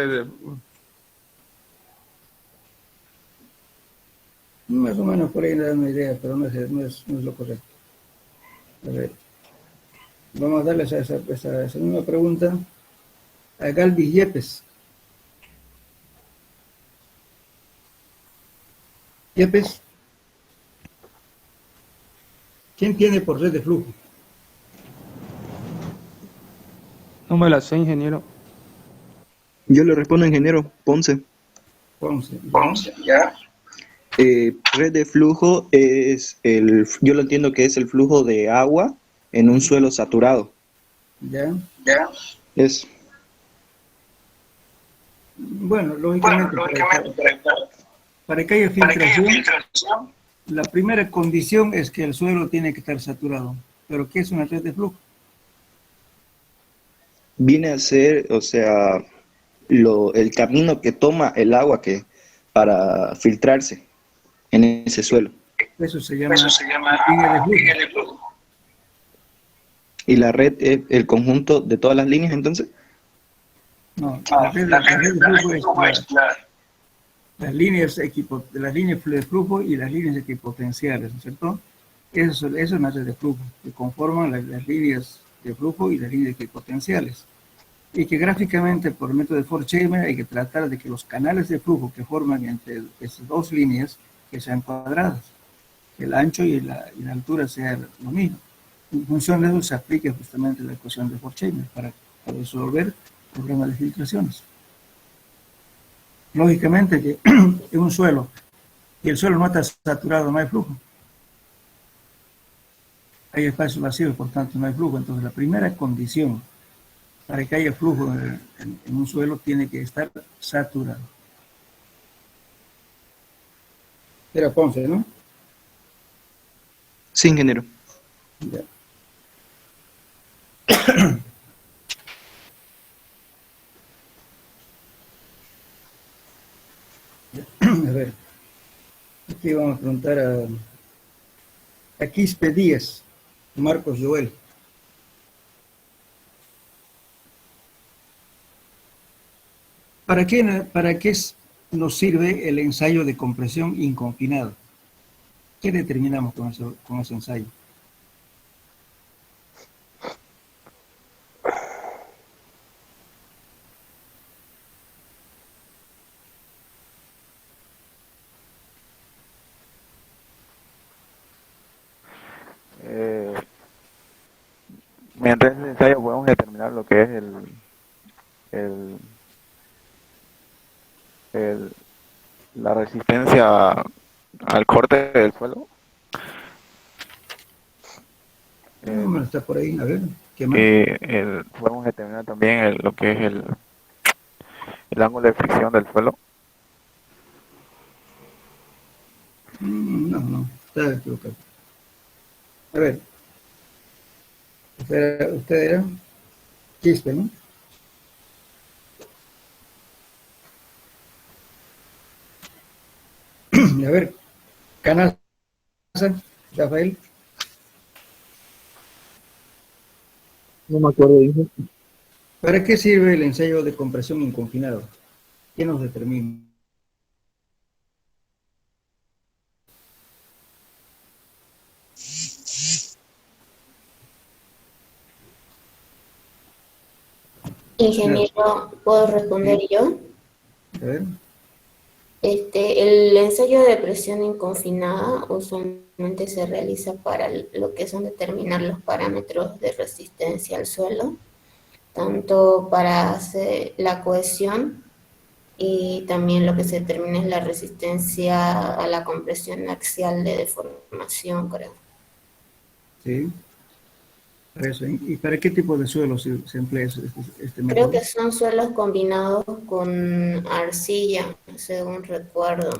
S1: Más o menos por ahí me da una idea, pero no es lo correcto. A ver, vamos a darle esa misma pregunta a Galvis Yepes. Yepes, ¿quién tiene por red de flujo?
S14: No me la sé, ingeniero.
S15: Yo le respondo, ingeniero. Ponce.
S1: Ponce,
S15: ya. Red de flujo es yo lo entiendo que es el flujo de agua en un suelo saturado.
S1: Ya.
S15: Es.
S1: Bueno, lógicamente, para que haya filtración, la primera condición es que el suelo tiene que estar saturado. ¿Pero qué es una red de flujo?
S15: Viene a ser, o sea, el camino que toma el agua que para filtrarse en ese suelo.
S1: Eso se llama línea de flujo.
S15: ¿Y la red es el conjunto de todas las líneas entonces?
S1: No, la red de flujo es las líneas de flujo y las líneas equipotenciales, ¿no es cierto? Eso es una red de flujo, que conforman las líneas de flujo y las líneas equipotenciales. Y que gráficamente, por el método de Forchheimer, hay que tratar de que los canales de flujo que forman entre esas dos líneas que sean cuadradas, que el ancho y la altura sean lo mismo. En función de eso se aplica justamente la ecuación de Forchheimer para resolver problemas de filtraciones. Lógicamente que en un suelo, y el suelo no está saturado, no hay flujo. Hay espacio vacío, por tanto no hay flujo. Entonces la primera condición para que haya flujo en un suelo tiene que estar saturado. Era Ponce, ¿no?
S15: Sí, ingeniero.
S1: Ya. A ver, aquí vamos a preguntar a Quispe Díaz, Marcos Joel. ¿Para qué nos sirve el ensayo de compresión inconfinado? ¿Qué determinamos con ese ensayo?
S13: Mediante ese ensayo podemos determinar lo que es la resistencia al corte del suelo.
S1: No está por ahí, a ver, ¿qué más?
S13: Podemos determinar también lo que es el ángulo de fricción del suelo.
S1: No, está equivocado. A ver, usted era Quispe, ¿no? A ver, Canasa, Rafael.
S14: No me acuerdo, dijo.
S1: ¿Para qué sirve el ensayo de compresión inconfinado? ¿Qué nos determina?
S5: Ingeniero, ¿puedo responder yo?
S1: A ver.
S5: El ensayo de presión inconfinada usualmente se realiza para lo que son determinar los parámetros de resistencia al suelo, tanto para hacer la cohesión y también lo que se determina es la resistencia a la compresión axial de deformación, creo.
S1: Sí. Para eso. ¿Y para qué tipo de suelo se emplea este método?
S5: Creo que son suelos combinados con arcilla, según recuerdo.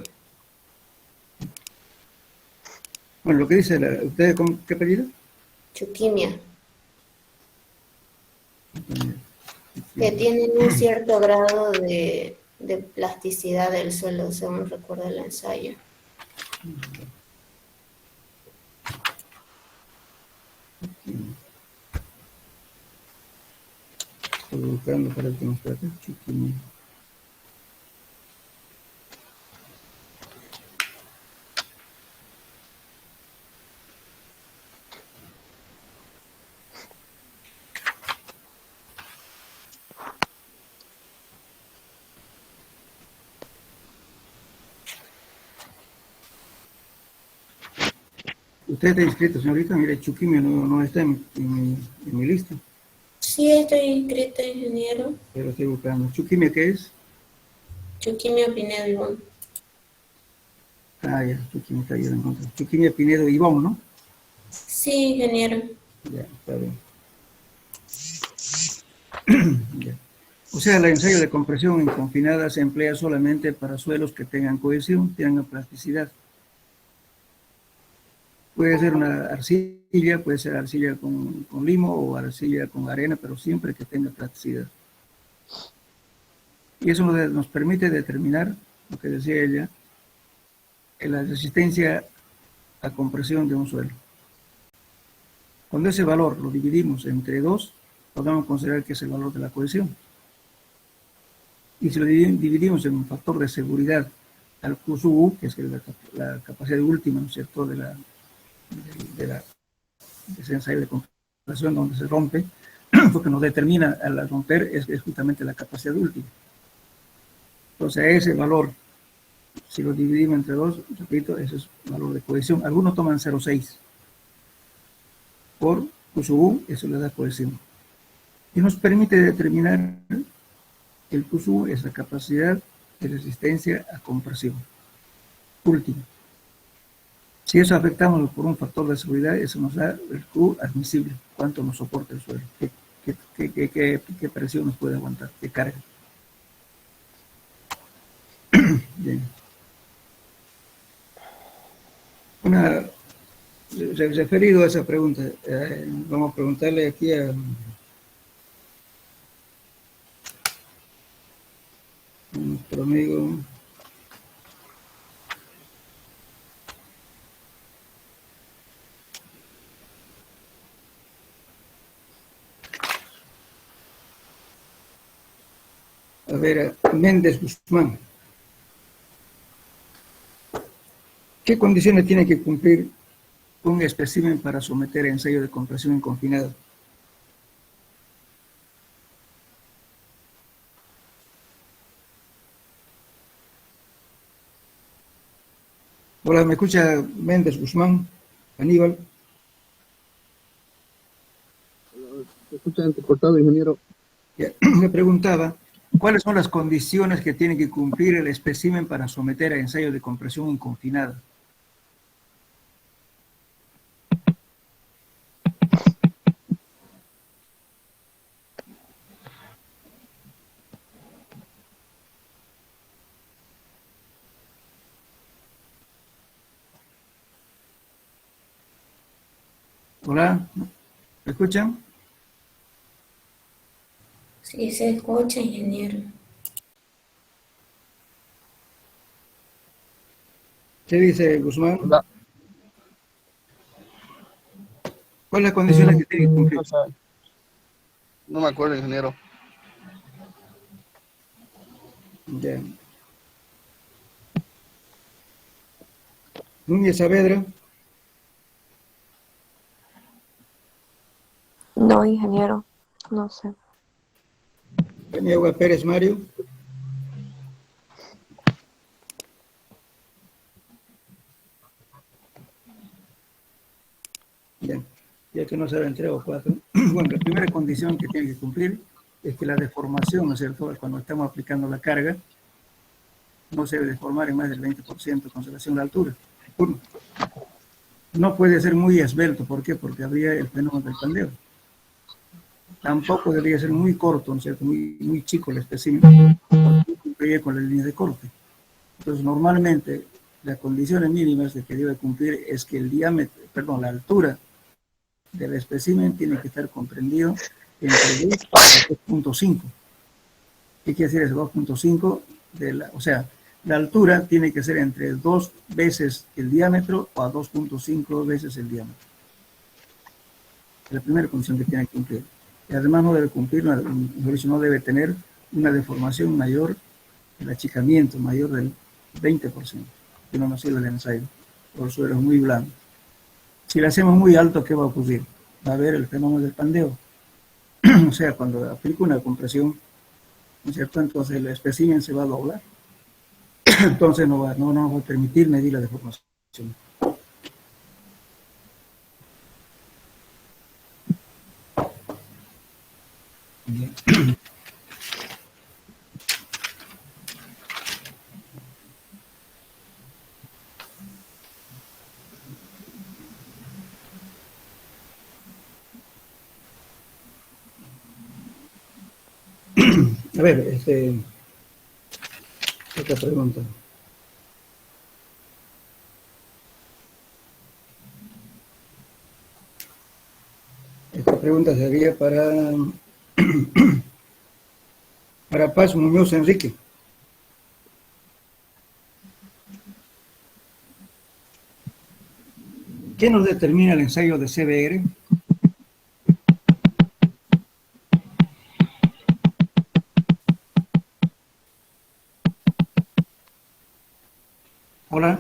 S1: Bueno, lo que dice ¿usted qué apellido?
S5: Chuquimia. Que tienen un cierto grado de plasticidad del suelo, según recuerdo el ensayo.
S1: Estoy buscando para que nos trate. Chuquimia. Usted está inscrito, señorita. Mire, Chuquimia no está en mi lista.
S5: Sí, estoy inscrita, ingeniero.
S1: Pero estoy buscando. ¿Chuquimia qué es?
S5: Chuquimia Pinedo Ivón.
S1: Ah, ya, Chuquimia está ahí en contra. Chuquimia Pinedo Ivón, ¿no?
S5: Sí, ingeniero.
S1: Ya, está bien. Ya. O sea, el ensayo de compresión inconfinada se emplea solamente para suelos que tengan cohesión, tengan plasticidad. Puede ser una arcilla, puede ser arcilla con limo o arcilla con arena, pero siempre que tenga plasticidad. Y eso nos permite determinar lo que decía ella, es la resistencia a compresión de un suelo. Cuando ese valor lo dividimos entre 2, podemos considerar que es el valor de la cohesión. Y si lo dividimos en un factor de seguridad al Q sub U, que es la capacidad última, ¿no es cierto?, de ese ensayo de compresión donde se rompe, lo que nos determina al romper es justamente la capacidad última. Entonces, ese valor, si lo dividimos entre 2, repito, ese es el valor de cohesión. Algunos toman 0,6 por Q sub U, eso le da cohesión. Y nos permite determinar el Q sub U es la capacidad de resistencia a compresión última. Si eso afectamos por un factor de seguridad, eso nos da el Q admisible, cuánto nos soporta el suelo, qué presión nos puede aguantar, qué carga. Bien. Referido a esa pregunta, vamos a preguntarle aquí a nuestro amigo Méndez Guzmán. ¿Qué condiciones tiene que cumplir un espécimen para someter a ensayo de compresión en confinado? Hola, ¿me escucha Méndez Guzmán? Aníbal.
S8: ¿Me escucha entrecortado, ingeniero?
S1: Me preguntaba, ¿cuáles son las condiciones que tiene que cumplir el espécimen para someter a ensayo de compresión en confinado? Hola, ¿me escuchan?
S5: Sí, se escucha, ingeniero.
S1: ¿Qué dice Guzmán? ¿Cuáles las condiciones que tiene que cumplir?
S8: No me acuerdo, ingeniero.
S1: Ya. Núñez Saavedra.
S16: No, ingeniero, no sé.
S1: Paniagua Pérez Mario. Bien, ya que no saben 3 o 4. Bueno, la primera condición que tiene que cumplir es que la deformación, ¿no es cierto?, cuando estamos aplicando la carga, no se debe deformar en más del 20% con relación a la altura. Uno. No puede ser muy esbelto, ¿por qué? Porque habría el fenómeno del pandeo. Tampoco debería ser muy corto, ¿no es cierto?, muy chico el espécimen, porque cumpliría con la línea de corte. Entonces, normalmente, las condiciones mínimas de que debe cumplir es que el diámetro, la altura del espécimen tiene que estar comprendido entre 2 y 2.5. ¿Qué quiere decir eso? 2.5, o sea, la altura tiene que ser entre 2 veces el diámetro o a 2.5 veces el diámetro. Es la primera condición que tiene que cumplir. Y además no debe cumplir, no debe tener una deformación mayor, el achicamiento mayor del 20%, que no nos sirve el ensayo, por suelo muy blando. Si lo hacemos muy alto, ¿qué va a ocurrir? Va a haber el fenómeno del pandeo. O sea, cuando aplico una compresión, ¿no es cierto?, entonces el espécimen se va a doblar. Entonces no nos va a permitir medir la deformación. Bien. A ver, otra pregunta. Esta pregunta sería para Paz Muñoz Enrique. ¿Qué nos determina el ensayo de CBR? Hola.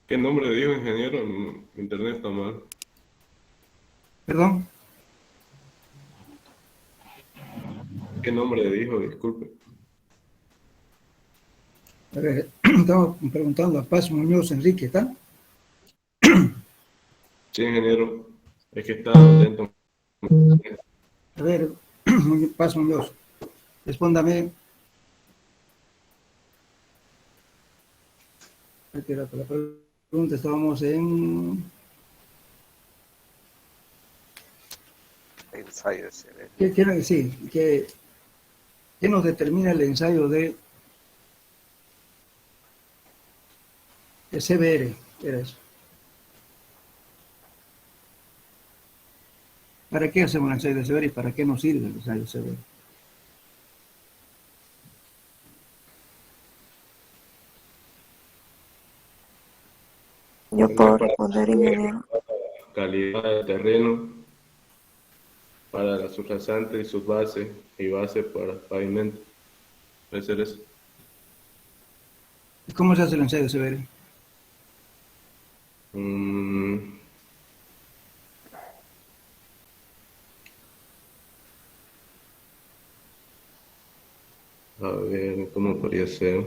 S9: ¿Qué nombre dijo, ingeniero? Mi internet está mal.
S1: Perdón.
S9: ¿Qué nombre dijo? Disculpe.
S1: A ver, estamos preguntando a Paz Muñoz Enrique, ¿está?
S9: Sí, ingeniero. Es que está atento.
S1: A ver, Paz Muñoz, respóndame. La pregunta, estábamos en...
S10: Ensayo de CBR.
S1: ¿Qué quiero decir? ¿Qué nos determina el ensayo de CBR? Era eso. ¿Para qué hacemos el ensayo de CBR y para qué nos sirve el ensayo de CBR?
S16: Yo puedo responder, ingeniero.
S9: Calidad del terreno para la subrasante y subbase y base para pavimento. ¿Puede ser eso?
S1: ¿Cómo se hace el ensayo de CBR?
S9: A ver, ¿cómo podría ser?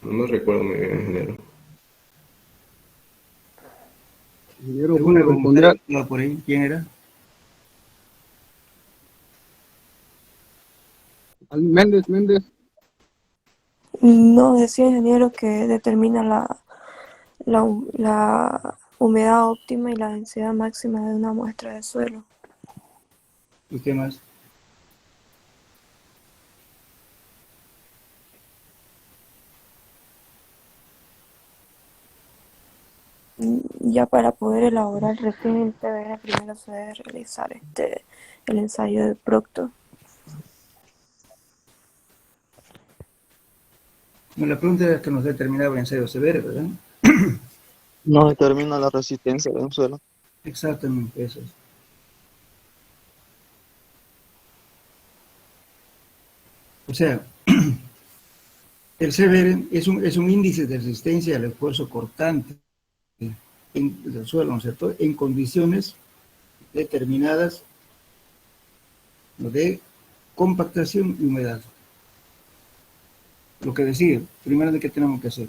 S9: No me recuerdo muy bien, ingeniero.
S8: Ingeniero,
S1: ¿Alguna
S8: ¿puedo responder?
S1: pregunta por ahí? ¿Quién era?
S8: Méndez.
S16: No, decía ingeniero que determina la humedad óptima y la densidad máxima de una muestra de suelo.
S1: ¿Y qué más?
S16: Ya para poder elaborar el resumen PBR primero se debe realizar el ensayo de Proctor.
S1: Bueno, la pregunta era que nos determinaba el ensayo de CBR, ¿verdad?
S14: No determina la resistencia de un suelo.
S1: Exactamente, eso es. O sea, el CBR es un índice de resistencia al esfuerzo cortante del suelo, ¿no es cierto?, en condiciones determinadas de compactación y humedad. Lo que decía, primero, ¿de qué tenemos que hacer?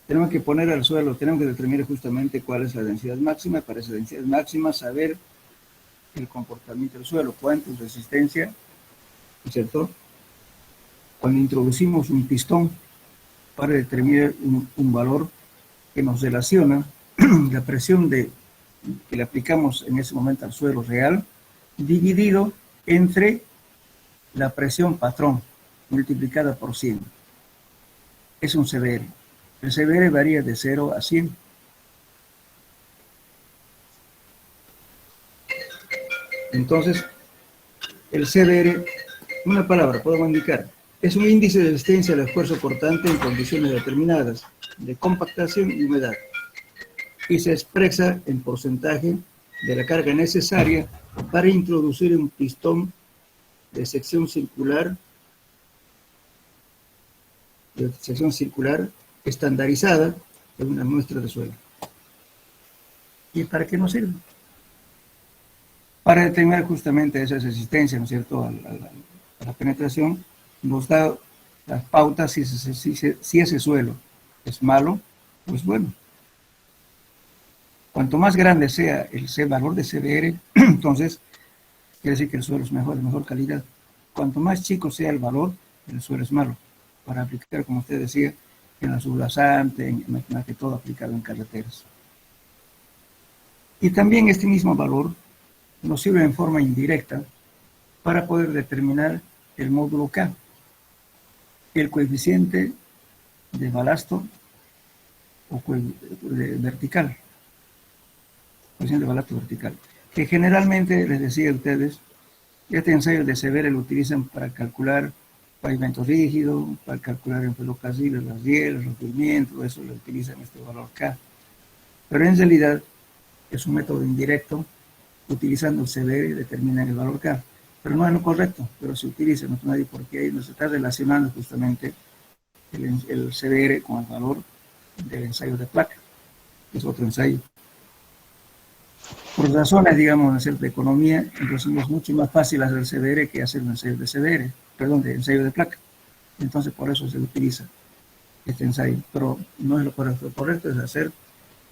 S1: Tenemos que poner al suelo, tenemos que determinar justamente cuál es la densidad máxima, para esa densidad máxima saber el comportamiento del suelo, cuánto es resistencia, ¿no es cierto? Cuando introducimos un pistón para determinar un valor que nos relaciona la presión que le aplicamos en ese momento al suelo real, dividido entre la presión patrón, multiplicada por 100. Es un CBR. El CBR varía de 0 a 100. Entonces, el CBR, una palabra, podemos indicar, es un índice de resistencia al esfuerzo cortante en condiciones determinadas de compactación y humedad, y se expresa en porcentaje de la carga necesaria para introducir un pistón de sección circular estandarizada en una muestra de suelo. ¿Y para qué nos sirve? Para determinar justamente esa resistencia, ¿no es cierto?, a la penetración, nos da las pautas si ese suelo es malo o es bueno. Cuanto más grande sea el valor de CBR, entonces quiere decir que el suelo es mejor, de mejor calidad. Cuanto más chico sea el valor, el suelo es malo. Para aplicar, como usted decía, en la sublazante, más que todo aplicado en carreteras. Y también este mismo valor nos sirve en forma indirecta para poder determinar el módulo K, el coeficiente de balasto o vertical, coeficiente de balasto vertical, que generalmente, les decía a ustedes, este ensayo de Severe lo utilizan para calcular pavimento rígido, para calcular en ferrocarriles las rieles, los movimientos, eso lo utilizan este valor K. Pero en realidad es un método indirecto, utilizando el Severe determinan el valor K. Pero no es lo correcto, pero se utiliza, no hay por qué, nos está relacionando justamente el Severe con el valor del ensayo de placa, que es otro ensayo. Por razones, digamos, de economía, entonces es mucho más fácil hacer Severe que hacer un ensayo de Severe, perdón, de ensayo de placa. Entonces por eso se utiliza este ensayo, pero no es lo correcto. Lo correcto es hacer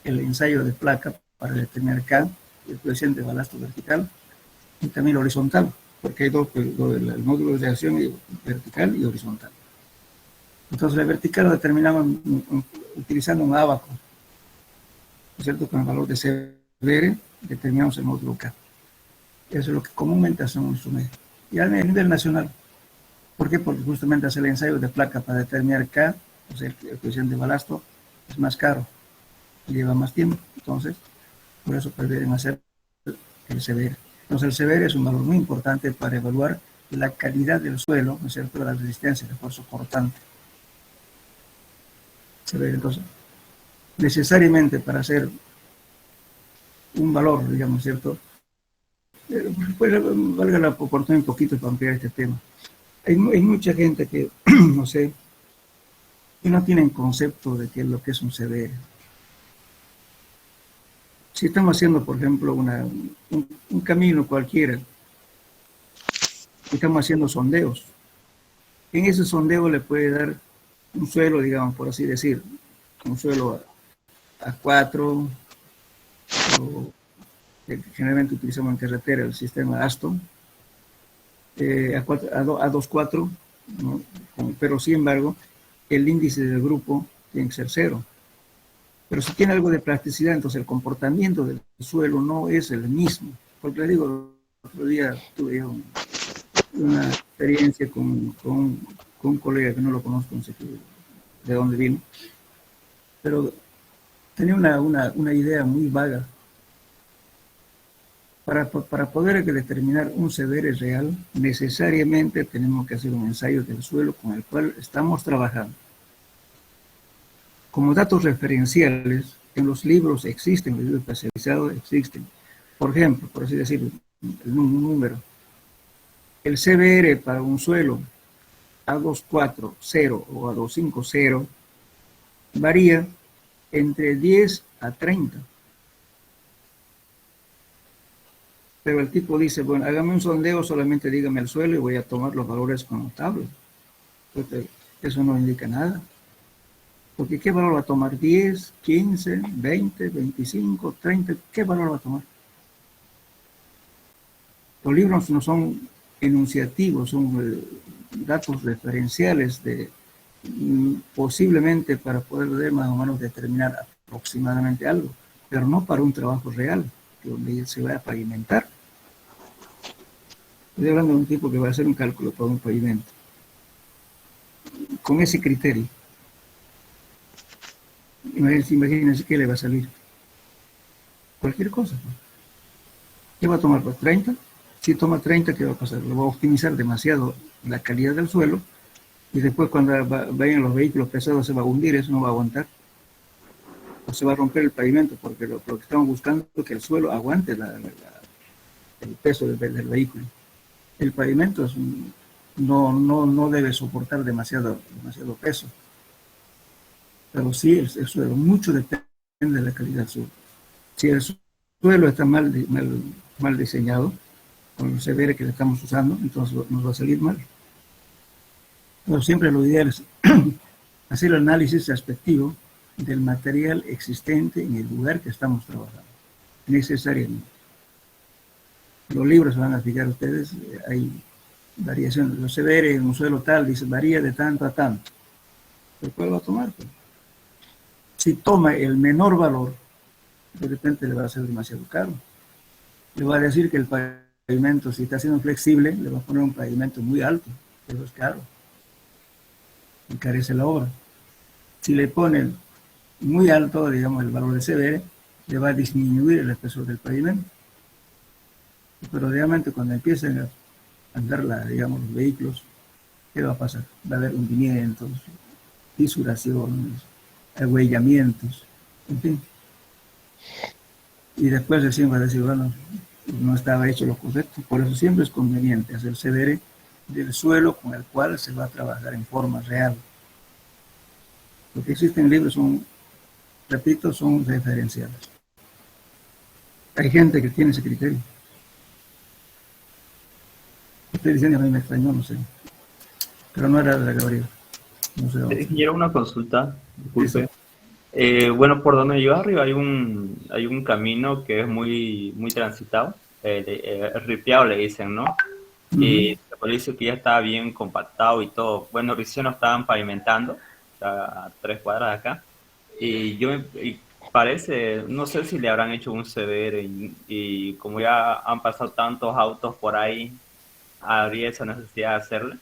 S1: el ensayo de placa para determinar K, el coeficiente de balasto vertical, y también horizontal, porque hay dos, el módulo de acción vertical y horizontal. Entonces la vertical lo determinamos utilizando un ábaco, ¿no es cierto? Con el valor de Severe determinamos el módulo K. Eso es lo que comúnmente hacemos en nuestro medio. Y a nivel nacional, ¿por qué? Porque justamente hacer el ensayo de placa para determinar K, o sea, el coeficiente de balasto, es más caro, lleva más tiempo. Entonces, por eso prefieren hacer el Severe. Entonces, el Severe es un valor muy importante para evaluar la calidad del suelo, ¿no es cierto?, la resistencia, el esfuerzo cortante. Severe, entonces, necesariamente para hacer un valor, digamos, ¿cierto? Pues valga la oportunidad un poquito para ampliar este tema. Hay mucha gente que, no sé, que no tienen concepto de qué es lo que es un Severe. Si estamos haciendo, por ejemplo, un camino cualquiera, y estamos haciendo sondeos, en ese sondeo le puede dar un suelo, digamos, por así decir, un suelo A4, o que generalmente utilizamos en carretera el sistema Aston, A2-4, ¿no? Pero sin embargo, el índice del grupo tiene que ser 0. Pero si tiene algo de plasticidad, entonces el comportamiento del suelo no es el mismo. Porque le digo, el otro día tuve una experiencia con un colega que no lo conozco, no sé de dónde vino, pero tenía una idea muy vaga. Para poder determinar un Severe real, necesariamente tenemos que hacer un ensayo del suelo con el cual estamos trabajando. Como datos referenciales, en los libros existen, en los libros especializados existen. Por ejemplo, por así decirlo, un número. El Severe para un suelo A240 o A250 varía entre 10 a 30. Pero el tipo dice, bueno, hágame un sondeo, solamente dígame el suelo y voy a tomar los valores con la tabla. Entonces, eso no indica nada. Porque ¿qué valor va a tomar? 10, 15, 20, 25, 30, ¿qué valor va a tomar? Los libros no son enunciativos, son datos referenciales de posiblemente para poder más o menos determinar aproximadamente algo, pero no para un trabajo real, donde se va a pavimentar. Estoy hablando de un tipo que va a hacer un cálculo para un pavimento. Con ese criterio. Imagínense qué le va a salir. Cualquier cosa. ¿Qué va a tomar? Pues 30. Si toma 30, ¿qué va a pasar? Lo va a optimizar demasiado la calidad del suelo y después cuando vayan los vehículos pesados se va a hundir, eso no va a aguantar. O se va a romper el pavimento porque lo que estamos buscando es que el suelo aguante el peso del vehículo. El pavimento no debe soportar demasiado peso. Pero sí, el suelo, mucho depende de la calidad del suelo. Si el suelo está mal diseñado, con el Severe que le estamos usando, entonces nos va a salir mal. Pero siempre lo ideal es hacer el análisis respectivo del material existente en el lugar que estamos trabajando, necesariamente. Los libros van a fijar ustedes, hay variaciones. Los Severe en un suelo tal, dice, varía de tanto a tanto. ¿Pero cuál va a tomar? Pues, si toma el menor valor, de repente le va a ser demasiado caro. Le va a decir que el pavimento, si está siendo flexible, le va a poner un pavimento muy alto, eso es caro. Encarece la obra. Si le ponen muy alto, digamos, el valor de CBR, le va a disminuir el espesor del pavimento. Pero realmente cuando empiecen a andar, digamos, los vehículos, ¿qué va a pasar? Va a haber hundimientos, fisuraciones, agüellamientos, en fin. Y después recién va a decir, bueno, no estaba hecho lo correcto. Por eso siempre es conveniente hacer CBR del suelo con el cual se va a trabajar en forma real. Lo que existen libros son, repito, son referenciales. Hay gente que tiene ese criterio. Estoy diciendo, a mí me extrañó, no sé. Pero no era de la Gabriela. No sé dónde.
S2: Quiero una consulta, disculpe. Bueno, por donde yo arriba hay un camino que es muy transitado, ripiado le dicen, ¿no? Y se puede decir que ya está bien compactado y todo. Bueno, recién lo estaban pavimentando, a 3 cuadras de acá. Y parece, no sé si le habrán hecho un CBR y como ya han pasado tantos autos por ahí, habría esa necesidad de hacerle,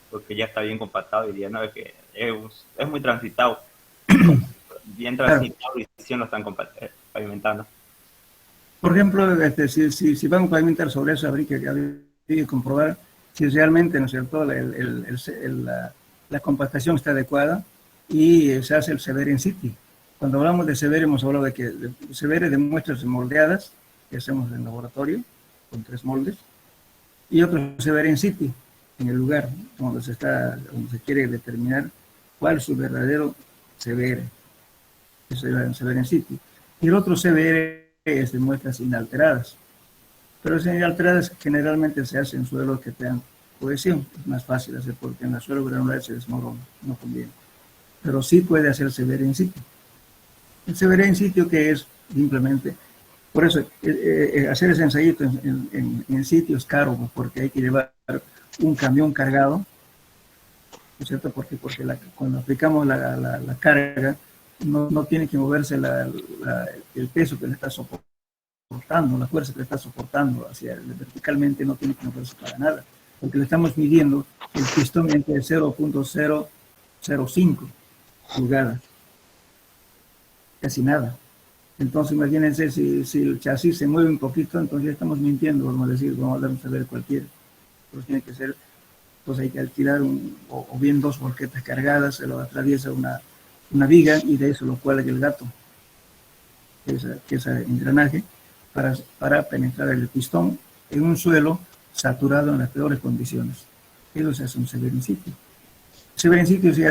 S2: porque ya está bien compactado y ya no es que es muy transitado. Bien transitado y recién lo están pavimentando.
S1: Por ejemplo, si van a pavimentar sobre eso, habría que comprobar si realmente, ¿no es cierto?, la compactación está adecuada y se hace el CBR en situ. Cuando hablamos de CBR, hemos hablado de que CBR de muestras moldeadas, que hacemos en laboratorio, con 3 moldes, y otro CBR en situ, en el lugar donde se quiere determinar cuál es su verdadero CBR. Eso es el CBR en situ. Y el otro CBR es de muestras inalteradas. Pero las inalteradas generalmente se hacen en suelos que tengan cohesión. Es más fácil hacer porque en el suelo granular se desmorona, no conviene. Pero sí puede hacer CBR en sitio. El CBR en sitio que es simplemente, por eso hacer ese ensayito en sitio es caro, porque hay que llevar un camión cargado, ¿no es cierto? Porque cuando aplicamos la carga, no tiene que moverse el peso que le está soportando, la fuerza que le está soportando verticalmente, no tiene que moverse para nada, porque le estamos midiendo el pistón entre 0.005 pulgadas, casi nada. Entonces imagínense si el chasis se mueve un poquito, entonces ya estamos mintiendo, vamos a decir, vamos a dar un saber cualquiera. Pero tiene que ser, pues hay que alquilar o bien 2 volquetas cargadas, se lo atraviesa una viga y de eso lo cuelga el gato, que es el engranaje, para penetrar el pistón en un suelo saturado en las peores condiciones. Eso se hace un CBR in situ. El CBR in situ se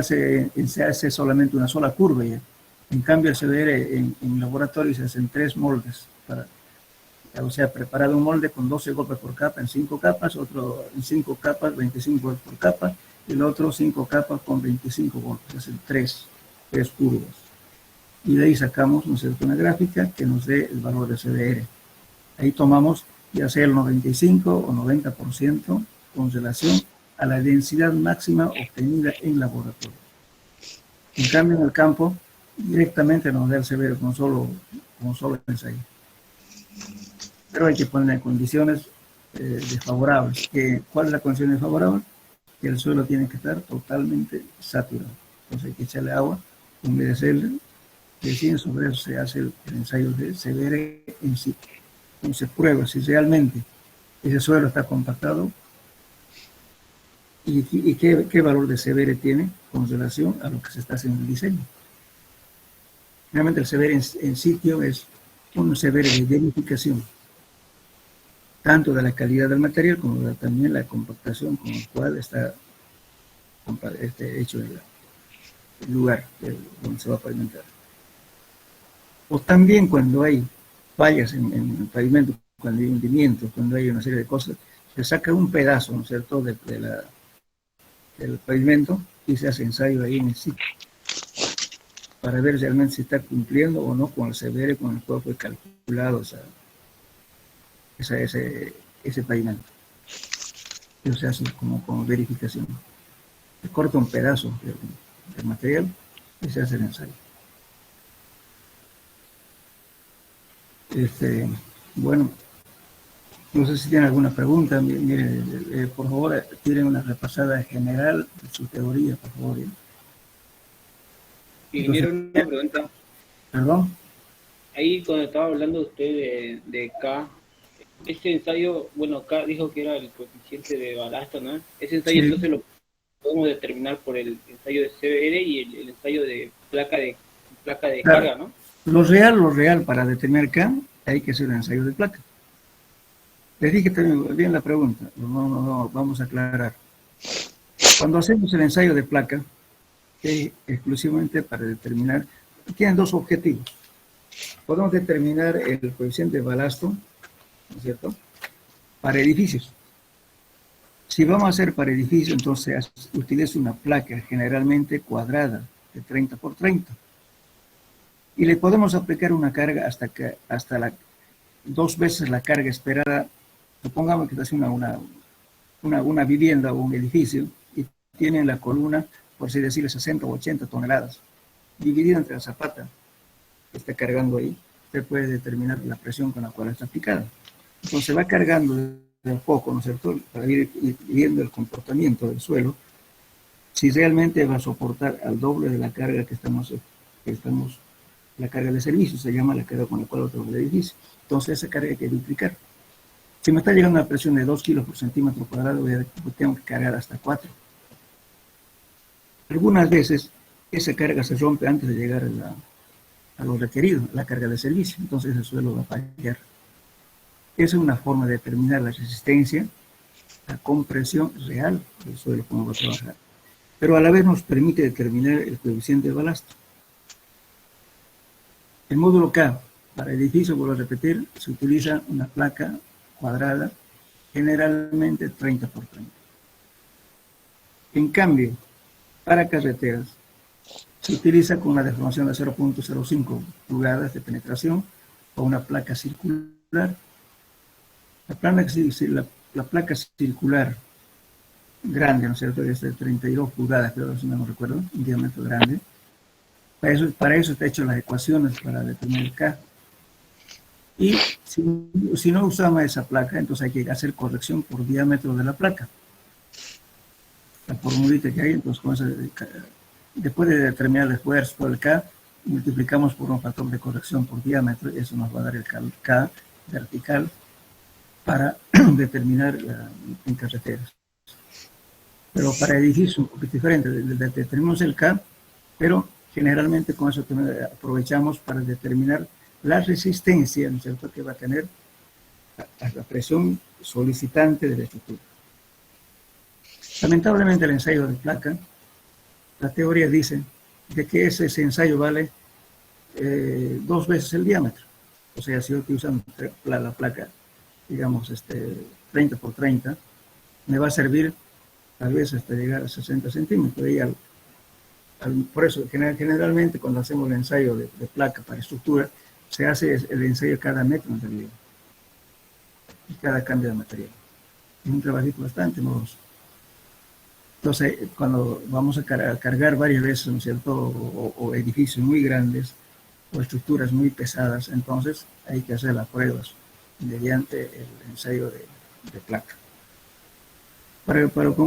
S1: hace solamente una sola curva ya. En cambio el CBR en laboratorio se hacen 3 moldes, o sea, preparado un molde con 12 golpes por capa en 5 capas, otro en 5 capas, 25 golpes por capa, y el otro 5 capas con 25 golpes, es hacen 3 curvas. Y de ahí sacamos, ¿no es cierto?, una gráfica que nos dé el valor de CBR. Ahí tomamos ya sea el 95 o 90% con relación a la densidad máxima obtenida en laboratorio. En cambio, en el campo, directamente nos da el CBR con solo ensayo. Pero hay que poner en condiciones desfavorables. ¿Cuál es la condición desfavorable? Que el suelo tiene que estar totalmente saturado. Entonces hay que echarle agua, humedecerle, y así sobre eso se hace el ensayo de CBR en sí. Entonces prueba si realmente ese suelo está compactado y qué valor de CBR tiene con relación a lo que se está haciendo en el diseño. Realmente el CBR en sitio es un CBR de verificación, tanto de la calidad del material como también la compactación con la cual está hecho el lugar donde se va a pavimentar. O también cuando hay fallas en el pavimento, cuando hay hundimientos, cuando hay una serie de cosas, se saca un pedazo, ¿no es cierto?, del pavimento y se hace ensayo ahí en el sitio para ver realmente si está cumpliendo o no con el CBR con el cual fue calculado ese pavimento. Eso se hace como verificación. Se corta un pedazo del material y se hace el ensayo. Bueno, no sé si tienen alguna pregunta. Mire, por favor, tienen una repasada general de su teoría, por favor.
S11: Ingeniero,
S1: Entonces,
S11: una pregunta.
S1: perdón.
S11: Ahí cuando estaba hablando usted de K, ese ensayo, bueno, K dijo que era el coeficiente de balasto, ¿no? Ese ensayo
S1: Sí.
S11: entonces lo podemos determinar por el ensayo de CBR y el ensayo de placa de
S1: Claro.
S11: carga, ¿no?
S1: Lo real, para determinar K, hay que hacer un ensayo de placa. Les dije también bien la pregunta, no, vamos a aclarar. Cuando hacemos el ensayo de placa, es exclusivamente para determinar, tienen dos objetivos. Podemos determinar el coeficiente de balasto, ¿no es cierto?, para edificios. Si vamos a hacer para edificios, entonces utiliza una placa generalmente cuadrada de 30 por 30. Y le podemos aplicar una carga hasta 2 veces la carga esperada. Supongamos que se hace una vivienda o un edificio y tienen la columna, por así decirlo, 60 o 80 toneladas, dividida entre la zapata que está cargando ahí. Usted puede determinar la presión con la cual está aplicada. Entonces va cargando de a poco, ¿no es cierto?, para ir viendo el comportamiento del suelo, si realmente va a soportar al doble de la carga que estamos la carga de servicio, se llama la carga con la cual otro el edificio. Entonces esa carga hay que duplicar. Si me está llegando una presión de 2 kilos por centímetro cuadrado, tengo que cargar hasta 4. Algunas veces esa carga se rompe antes de llegar a lo requerido, la carga de servicio, entonces el suelo va a fallar. Esa es una forma de determinar la resistencia, la compresión real del suelo, cómo va a trabajar. Pero a la vez nos permite determinar el coeficiente de balasto. El módulo K, para edificio, vuelvo a repetir, se utiliza una placa cuadrada, generalmente 30 por 30. En cambio, para carreteras, se utiliza con una deformación de 0.05 pulgadas de penetración o una placa circular. La placa circular grande, ¿no es cierto?, es de 32 pulgadas, creo, si no me recuerdo, un diámetro grande. Para eso está hecho las ecuaciones para determinar el K. Y si no usamos esa placa, entonces hay que hacer corrección por diámetro de la placa. La formulita que hay, entonces con eso, después de determinar el esfuerzo por el K, multiplicamos por un factor de corrección por diámetro, y eso nos va a dar el K vertical para determinar en carreteras. Pero para edificios un poquito diferente, determinamos el K, pero generalmente con eso aprovechamos para determinar la resistencia, ¿no es cierto?, que va a tener a la presión solicitante de la estructura. Lamentablemente el ensayo de placa, la teoría dice de que ese ensayo vale 2 veces el diámetro. O sea, si yo estoy usando la placa, digamos, 30 por 30, me va a servir tal vez hasta llegar a 60 centímetros. Y por eso, generalmente cuando hacemos el ensayo de placa para estructura, se hace el ensayo cada metro en realidad, y cada cambio de material. Es un trabajito bastante moroso. Entonces, cuando vamos a cargar varias veces, ¿no es cierto?, o edificios muy grandes, o estructuras muy pesadas, entonces hay que hacer las pruebas mediante el ensayo de placa.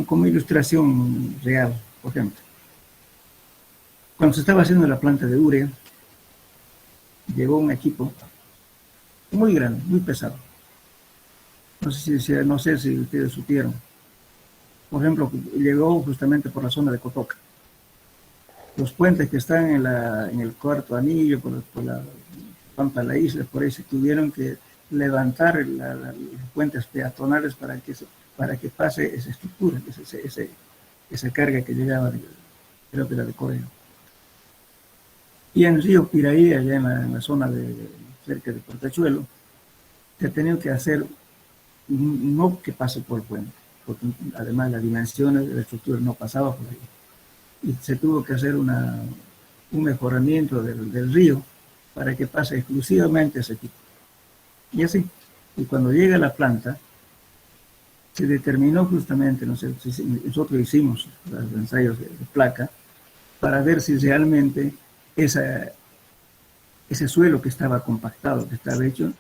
S1: Como ilustración real, por ejemplo, cuando se estaba haciendo la planta de urea, llegó un equipo muy grande, muy pesado. No sé si ustedes supieron. Por ejemplo, llegó justamente por la zona de Cotoca. Los puentes que están en el cuarto anillo, por la Pampa de la Isla, por ahí se tuvieron que levantar los puentes peatonales para que pase esa estructura, esa carga que llegaba, creo que era de Corea. Y en el río Piraí, allá en la zona cerca de Portachuelo, se ha tenido que hacer, no que pase por el puente, porque además las dimensiones de la estructura no pasaba por ahí. Y se tuvo que hacer un mejoramiento del río para que pase exclusivamente ese equipo. Y así, y cuando llega la planta, se determinó justamente, nosotros hicimos los ensayos de placa para ver si realmente ese suelo que estaba compactado, que estaba hecho,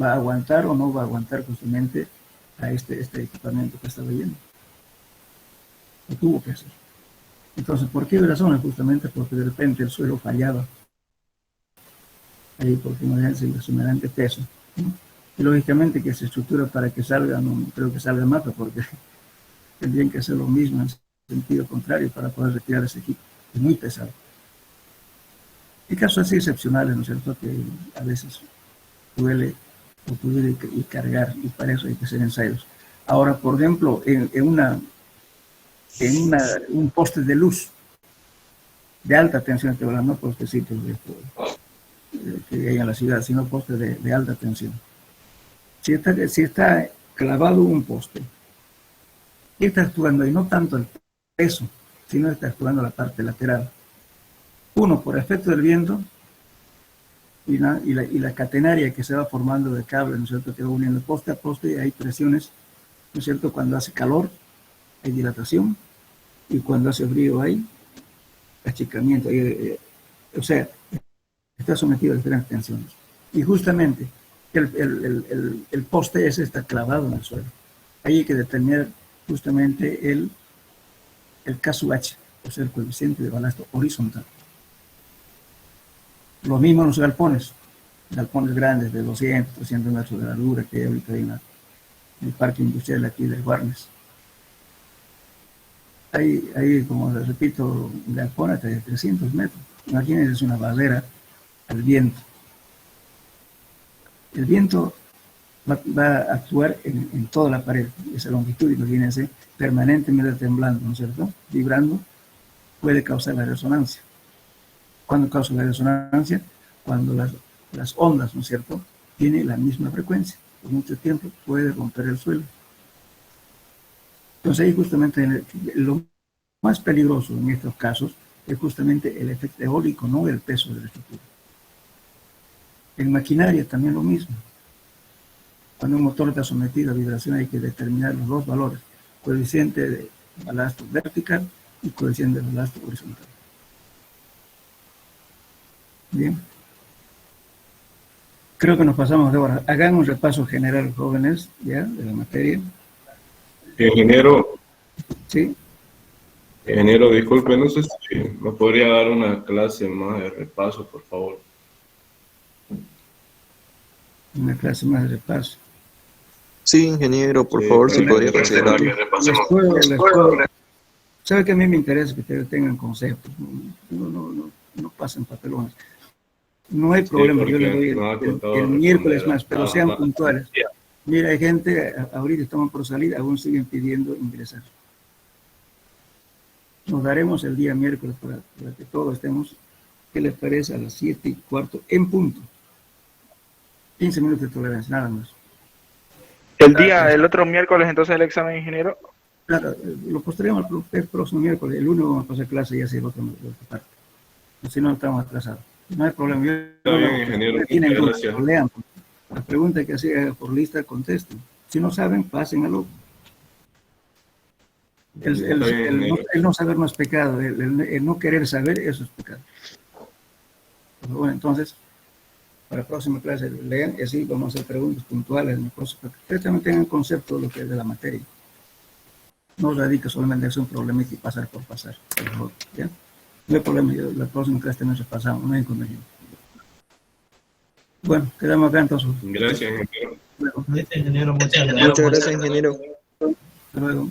S1: va a aguantar o no va a aguantar justamente a este equipamiento que estaba yendo. Lo tuvo que hacer. Entonces, ¿por qué razones? Justamente porque de repente el suelo fallaba ahí porque no es el sumerante peso, ¿no? Y lógicamente que se estructura para que salga, no creo que salga mapa, porque tendrían que hacer lo mismo en sentido contrario para poder retirar ese equipo. Es muy pesado. Hay casos así excepcionales, ¿no es cierto?, que a veces duele o pudiera y cargar, y para eso hay que hacer ensayos. Ahora, por ejemplo, un poste de luz de alta tensión, no postecitos que hay en la ciudad, sino postes de alta tensión. Si está clavado un poste, y está actuando, y no tanto el peso, sino está actuando la parte lateral. Uno, por efecto del viento, y la catenaria que se va formando de cable, ¿no es cierto?, que va uniendo poste a poste, y hay presiones, ¿no es cierto?, cuando hace calor, hay dilatación, y cuando hace frío hay achicamiento, o sea, está sometido a diferentes tensiones. Y justamente el poste ese está clavado en el suelo. Ahí hay que determinar justamente el KSUH, o sea, el coeficiente de balasto horizontal. Lo mismo en los galpones grandes de 200, 300 metros de largura que hay ahorita en el parque industrial aquí del Guarnes. Hay, como les repito, galpón hasta de 300 metros. Imagínense, es una barrera al viento. El viento va a actuar en toda la pared, esa longitud, imagínense, permanentemente temblando, ¿no es cierto?, vibrando, puede causar la resonancia. ¿Cuándo causa la resonancia? Cuando las ondas, ¿no es cierto?, tienen la misma frecuencia. Por mucho tiempo puede romper el suelo. Entonces ahí justamente lo más peligroso en estos casos es justamente el efecto eólico, no el peso de la estructura. En maquinaria también lo mismo. Cuando un motor está sometido a vibración hay que determinar los dos valores, coeficiente de balasto vertical y coeficiente de balasto horizontal. Bien. Creo que nos pasamos de hora. Hagan un repaso general, jóvenes, ya, de la materia.
S9: Ingeniero.
S1: Sí.
S9: Ingeniero, disculpe, no sé si me podría dar una clase más de repaso, por favor.
S1: Una clase más de repaso.
S15: Sí, ingeniero, por favor, si podría considerarlo.
S1: Sabe que a mí me interesa que ustedes tengan conceptos, no pasen papelones. No hay problema, yo les doy el miércoles más, pero sean puntuales. Mira, hay gente, ahorita estamos por salir, aún siguen pidiendo ingresar. Nos daremos el día miércoles para que todos estemos, ¿qué les parece? A las 7:15 en punto. 15 minutos de tolerancia, nada más.
S13: El otro miércoles, entonces, el examen, ingeniero.
S1: Claro, lo postergamos el próximo miércoles. El 1 vamos a pasar clase y así el otro parte. Si no, estamos atrasados. No hay problema.
S9: Está bien, ingeniero. Gracias.
S1: Lean. La pregunta que hacía por lista, contesten. Si no saben, pásenlo. El no saber no es pecado. El no querer saber, eso es pecado. Pero bueno, entonces, para la próxima clase lean y así vamos a hacer preguntas puntuales para que ustedes también tengan concepto de lo que es de la materia. No radica solamente es un problema y pasar por pasar. ¿Ya? No hay problema, la próxima clase también se pasamos, no hay inconveniente. Bueno, quedamos acá entonces.
S9: Gracias, ingeniero.
S1: Muchas gracias, ingeniero. Hasta luego.